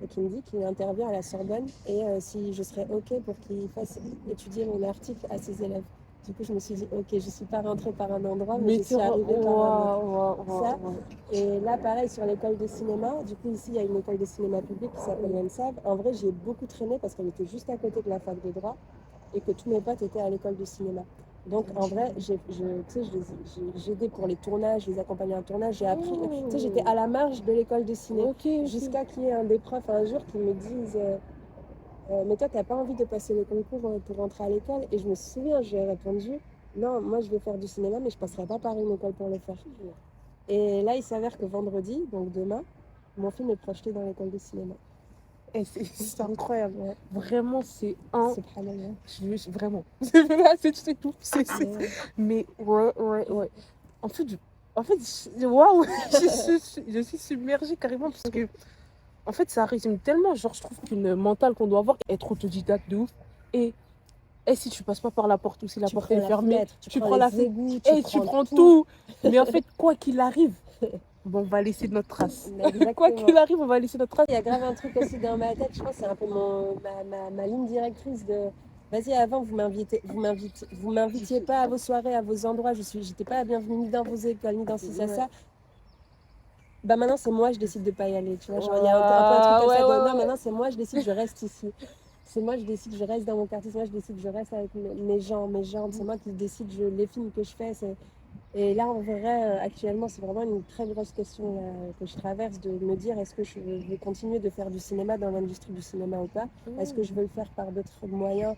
et qui me dit qu'il intervient à la Sorbonne et si je serais OK pour qu'il fasse étudier mon article à ses élèves. Du coup, je me suis dit, OK, je ne suis pas rentrée par un endroit, mais je suis arrivée par un autre. Et là, pareil, sur l'école de cinéma, du coup, ici, il y a une école de cinéma publique qui s'appelle l'ENSAV. En vrai, j'y ai beaucoup traîné parce qu'elle était juste à côté de la fac de droit et que tous mes potes étaient à l'école de cinéma. Donc, en vrai, j'ai aidé pour les tournages, je les accompagnais en tournage, j'ai appris. Tu sais, j'étais à la marge de l'école de ciné. Jusqu'à qu'il y ait un des profs un jour qui me dise mais toi, t'as pas envie de passer le concours pour rentrer à l'école? Et je me souviens, j'ai répondu non, moi, je vais faire du cinéma, mais je passerai pas par une école pour le faire. Et là, il s'avère que vendredi, donc demain, mon film est projeté dans l'école de cinéma. Et c'est incroyable. Ouais. Vraiment, c'est un. Vraiment. C'est tout. Mais ouais. En fait, waouh, je suis submergée carrément parce que, en fait, ça résume tellement. Genre, je trouve qu'une mentale qu'on doit avoir, être autodidacte de ouf. Et si tu passes pas par la porte ou si la porte est fermée, tu prends la fenêtre, tu prends tout. Mais en fait, quoi qu'il arrive, bon, on va laisser notre trace. Quoi qu'il arrive, on va laisser notre trace. Il y a grave un truc aussi dans ma tête, je pense, c'est un peu ma ligne directrice de vas-y, avant, vous m'invitiez pas à vos soirées, à vos endroits, j'étais pas la bienvenue ni dans vos écoles, ni dans ci, ça. Bah maintenant, c'est moi, je décide de pas y aller, tu vois. Genre, il y a un peu un truc comme ça. Non, maintenant, c'est moi, je décide, je reste ici. C'est moi, je décide, je reste dans mon quartier. C'est moi, je décide, je reste avec mes gens. C'est moi qui décide, les films que je fais. Et là, en vrai, actuellement, c'est vraiment une très grosse question que je traverse de me dire est-ce que je vais continuer de faire du cinéma dans l'industrie du cinéma ou pas? Est-ce que je veux le faire par d'autres moyens,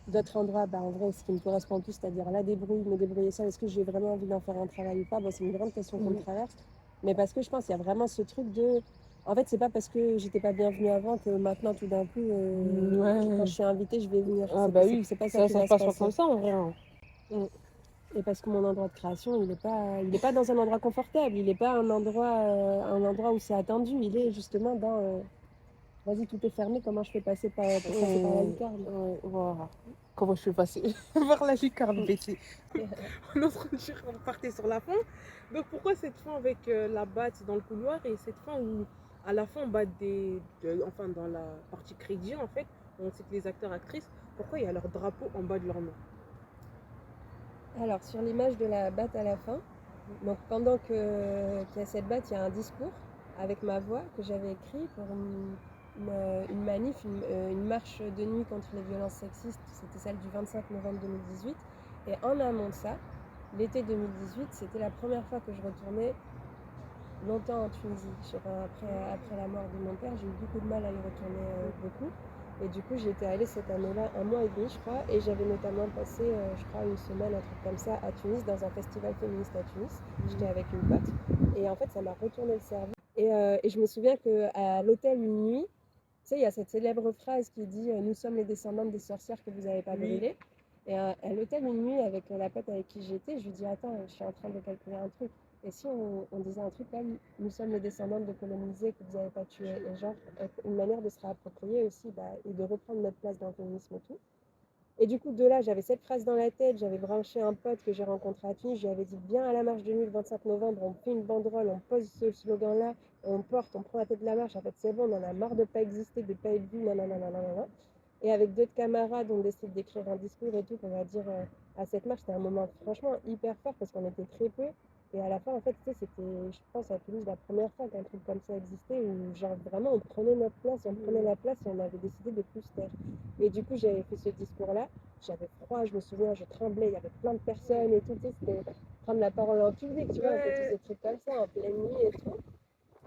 d'autres endroits? Bah, en vrai, ce qui me correspond plus, c'est-à-dire la débrouille, me débrouiller seule. Est-ce que j'ai vraiment envie d'en faire un travail ou pas? Bon, c'est une grande question qu'on me traverse. Mais parce que je pense qu'il y a vraiment ce truc de. En fait, c'est pas parce que j'étais pas bienvenue avant que maintenant, tout d'un coup, quand je suis invitée, je vais venir. Ah, bah oui, c'est pas ça qui va se passe pas passer. comme ça en vrai. Et parce que mon endroit de création, il est pas dans un endroit confortable. Il n'est pas un endroit où c'est attendu. Il est justement dans. Vas-y, tout est fermé. Comment je fais passer pour passer par la lucarne? Voilà. Comment je fais passer vers la lucarne baissée? On partait sur la fin. Donc pourquoi cette fin avec la batte dans le couloir et cette fin où à la fin on bat enfin dans la partie crédit en fait, on cite les acteurs actrices, pourquoi il y a leur drapeau en bas de leur nom? Alors sur l'image de la batte à la fin, donc pendant qu'il y a cette batte, il y a un discours avec ma voix que j'avais écrit pour une manif, une marche de nuit contre les violences sexistes. C'était celle du 25 novembre 2018. Et en amont de ça, l'été 2018, c'était la première fois que je retournais longtemps en Tunisie. Après la mort de mon père, j'ai eu beaucoup de mal à y retourner beaucoup. Et du coup, j'étais allée cette année-là, 1 mois et demi, je crois, et j'avais notamment passé, je crois, une semaine, un truc comme ça, à Tunis, dans un festival féministe à Tunis. J'étais avec une pote, et en fait, ça m'a retourné le cerveau. Et je me souviens qu'à l'hôtel une nuit, tu sais, il y a cette célèbre phrase qui dit « Nous sommes les descendantes des sorcières que vous n'avez pas brûlées ». Et à l'hôtel une nuit, avec la pote avec qui j'étais, je lui dis « Attends, je suis en train de calculer un truc. Et si on disait un truc comme « Nous sommes les descendantes de colonisés que vous n'avez pas tués ». Et genre, une manière de se réapproprier aussi et de reprendre notre place dans le féminisme et tout. Et du coup, de là, j'avais cette phrase dans la tête, j'avais branché un pote que j'ai rencontré à Tunis, je lui avais dit, viens à la marche de nuit le 25 novembre, on fait une banderole, on pose ce slogan-là, on porte, on prend la tête de la marche, en fait c'est bon, on en a marre de pas exister, de pas être vu, nanana. Et avec d'autres camarades, on décide d'écrire un discours et tout, on va dire à cette marche, c'était un moment franchement hyper fort parce qu'on était très peu. Et à la fin, en fait, tu sais, c'était, je pense, à Toulouse, la première fois qu'un truc comme ça existait, où genre vraiment on prenait notre place, on prenait la place et on avait décidé de plus se taire. Et du coup, j'avais fait ce discours-là, j'avais froid, je me souviens, je tremblais, il y avait plein de personnes et tout, tu sais, c'était prendre la parole en public, tu vois, un peu tous ces trucs comme ça, en pleine nuit et tout.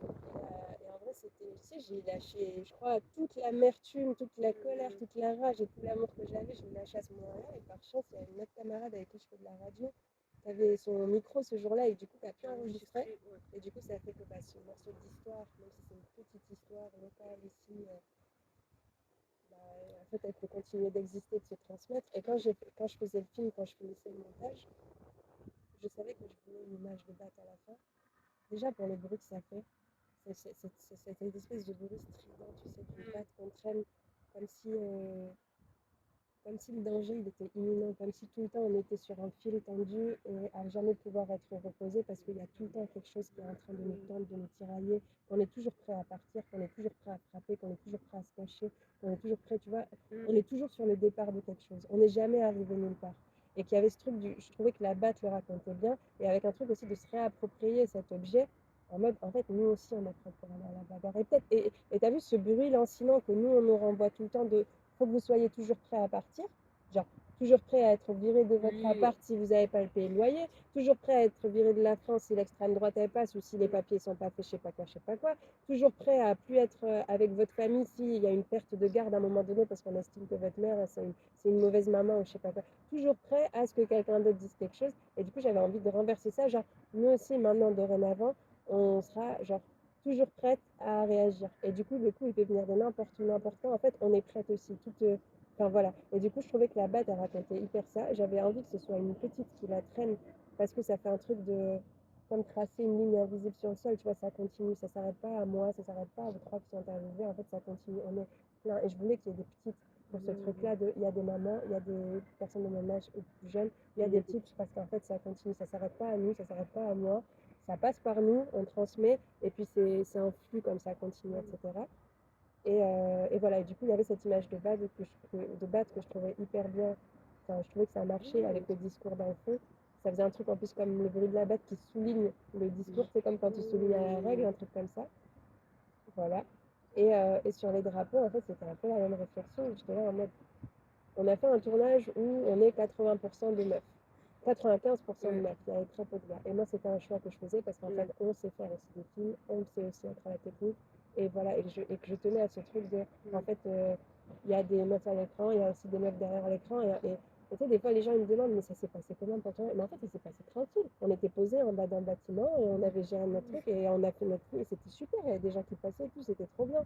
Et en vrai, c'était, tu sais, j'ai lâché, je crois, toute l'amertume, toute la colère, toute la rage et tout l'amour que j'avais, je l'ai lâché à ce moment-là. Et par chance, il y a une autre camarade avec qui je fais de la radio qui avait son micro ce jour-là et du coup, qui a pu enregistrer. Et du coup, ça a fait que ce morceau d'histoire, même si c'est une petite histoire locale ici, bah, en fait, elle peut continuer d'exister, de se transmettre. Et quand je faisais le film, quand je finissais le montage, je savais que je voulais une image de batte à la fin. Déjà pour le bruit que ça fait. C'est cette espèce de bruit strident, tu sais, d'une patte qu'on traîne comme si, comme si le danger il était imminent, comme si tout le temps on était sur un fil tendu et à jamais pouvoir être reposé parce qu'il y a tout le temps quelque chose qui est en train de nous tendre, de nous tirailler, qu'on est toujours prêt à partir, qu'on est toujours prêt à frapper, qu'on est toujours prêt à se cacher, qu'on est toujours prêt, tu vois, on est toujours sur le départ de quelque chose, on n'est jamais arrivé nulle part. Et qu'il y avait ce truc je trouvais que la batte le racontait bien, et avec un truc aussi de se réapproprier cet objet en mode, en fait, nous aussi, on est prêts pour aller à la bagarre. Et peut-être, et t'as vu ce bruit lancinant que nous, on nous renvoie tout le temps de faut que vous soyez toujours prêts à partir. Genre, toujours prêt à être viré de votre appart si vous n'avez pas payé le loyer. Toujours prêt à être viré de la France si l'extrême droite elle passe ou si les papiers sont pas faits, je sais pas quoi, je sais pas quoi. Toujours prêt à plus être avec votre famille s'il y a une perte de garde à un moment donné parce qu'on estime que votre mère, c'est une mauvaise maman ou je sais pas quoi. Toujours prêt à ce que quelqu'un d'autre dise quelque chose. Et du coup, j'avais envie de renverser ça. Genre, nous aussi, maintenant, dorénavant, on sera genre toujours prête à réagir. Et du coup, le coup, il peut venir de n'importe où, n'importe quand. En fait, on est prête aussi. Enfin voilà. Et du coup, je trouvais que la batte, elle racontait hyper ça. J'avais envie que ce soit une petite qui la traîne parce que ça fait un truc de comme tracer une ligne invisible sur le sol. Tu vois, ça continue. Ça s'arrête pas à moi, ça s'arrête pas aux trois qui sont arrivés. En fait, ça continue. On est plein. Et je voulais qu'il y ait des petites pour ce truc-là. Il y a des mamans, il y a des personnes de mon âge ou plus jeunes. Il y a des petites parce qu'en fait, ça continue. Ça s'arrête pas à nous, ça s'arrête pas à moi. Ça passe par nous, on transmet, et puis c'est un flux comme ça continue, etc. Et voilà, et du coup, il y avait cette image de batte que je trouvais hyper bien. Enfin, je trouvais que ça marchait avec le discours dans le fond. Ça faisait un truc en plus comme le bruit de la batte qui souligne le discours. C'est comme quand tu soulignes à la règle, un truc comme ça. Voilà. Et sur les drapeaux, en fait, c'était un peu la même réflexion. J'étais là en mode, on a fait un tournage où on est 80% de meufs. 95% de meufs, il y avait très peu de gars. Et moi, c'était un choix que je faisais parce qu'en fait, on sait faire aussi des films, on sait aussi être à la technique. Et voilà, et que je tenais à ce truc de, en fait, il y a des meufs à l'écran, il y a aussi des meufs derrière l'écran. Et tu sais, des fois, les gens ils me demandent, mais ça s'est passé comment pour toi? Mais en fait, ça s'est passé tranquille. On était posés en bas d'un bâtiment et on avait géré notre truc et on a fait notre truc et c'était super. Il y avait des gens qui passaient et tout, c'était trop bien.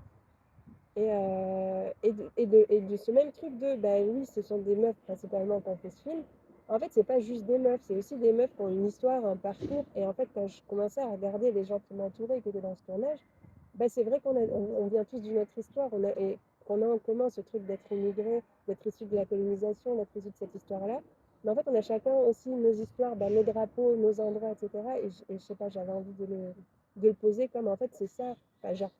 Et de ce même truc de, bah oui, ce sont des meufs principalement qui ont fait ce film. En fait, c'est pas juste des meufs, c'est aussi des meufs qui ont une histoire, un parcours. Et en fait, quand je commençais à regarder les gens qui m'entouraient, qui étaient dans ce tournage, bah c'est vrai on vient tous d'une autre histoire. Et qu'on a en commun ce truc d'être immigré, d'être issu de la colonisation, d'être issu de cette histoire-là. Mais en fait, on a chacun aussi nos histoires, bah, nos drapeaux, nos endroits, etc. Et je sais pas, j'avais envie de le poser comme en fait, c'est ça. Enfin, genre,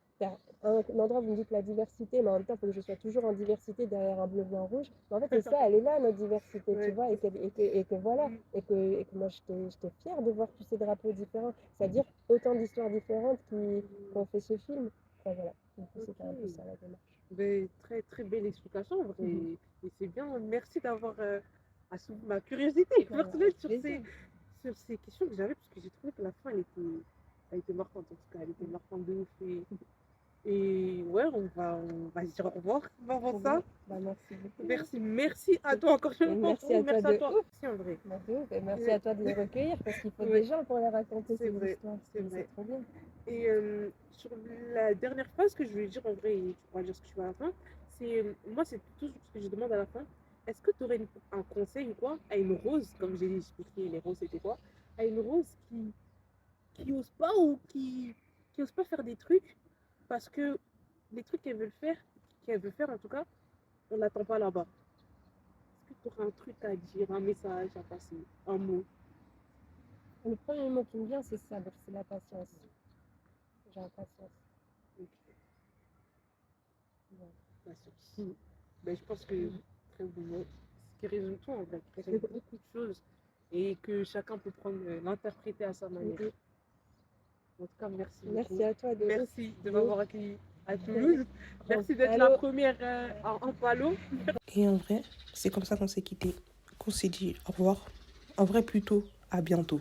un endroit, vous me dites la diversité, mais en même temps, il faut que je sois toujours en diversité derrière un bleu, blanc, rouge. Mais en fait, c'est ça, elle est là, notre diversité, tu vois, et que voilà, et que moi, j'étais fière de voir tous ces drapeaux différents. C'est-à-dire autant d'histoires différentes qui ont fait ce film. Enfin, voilà, du coup, c'était un peu ça la démarche. Mais très, très belle explication, en vrai. Et c'est bien, merci d'avoir assouvi ma curiosité personnelle sur ces questions que j'avais, parce que j'ai trouvé que la fin, elle était marquante, en tout cas, elle était marquante de ouf. Et ouais, on va se dire au revoir avant ça. Bah, merci beaucoup. Merci à toi encore une fois. Merci à toi de ouf. Merci en vrai. Et merci à toi de les recueillir parce qu'il faut des gens pour les raconter ces histoires. C'est vrai. Trop bien. Et sur la dernière phrase que je voulais dire en vrai, et tu pourras dire ce que tu veux à la fin, c'est moi, c'est tout ce que je demande à la fin. Est-ce que tu aurais un conseil ou quoi à une rose, comme j'ai expliqué les roses c'était quoi, à une rose qui ose pas ou qui ose pas faire des trucs parce que les trucs qu'elle veut faire en tout cas, on n'attend pas là-bas. tu auras un truc à dire, un message à passer, un mot. Le premier mot qui me vient, c'est sabre, c'est la patience. J'ai la patience. Ok. Ouais, patience. Ben, je pense que très bon mot. Ce qui résume tout en vrai, qui résume beaucoup de choses et que chacun peut prendre l'interpréter à sa manière. En tout cas, merci beaucoup. Merci à toi de Merci de m'avoir accueilli à Toulouse. Merci d'être la première en Palo. Et en vrai, c'est comme ça qu'on s'est quitté, qu'on s'est dit au revoir. En vrai, plutôt à bientôt.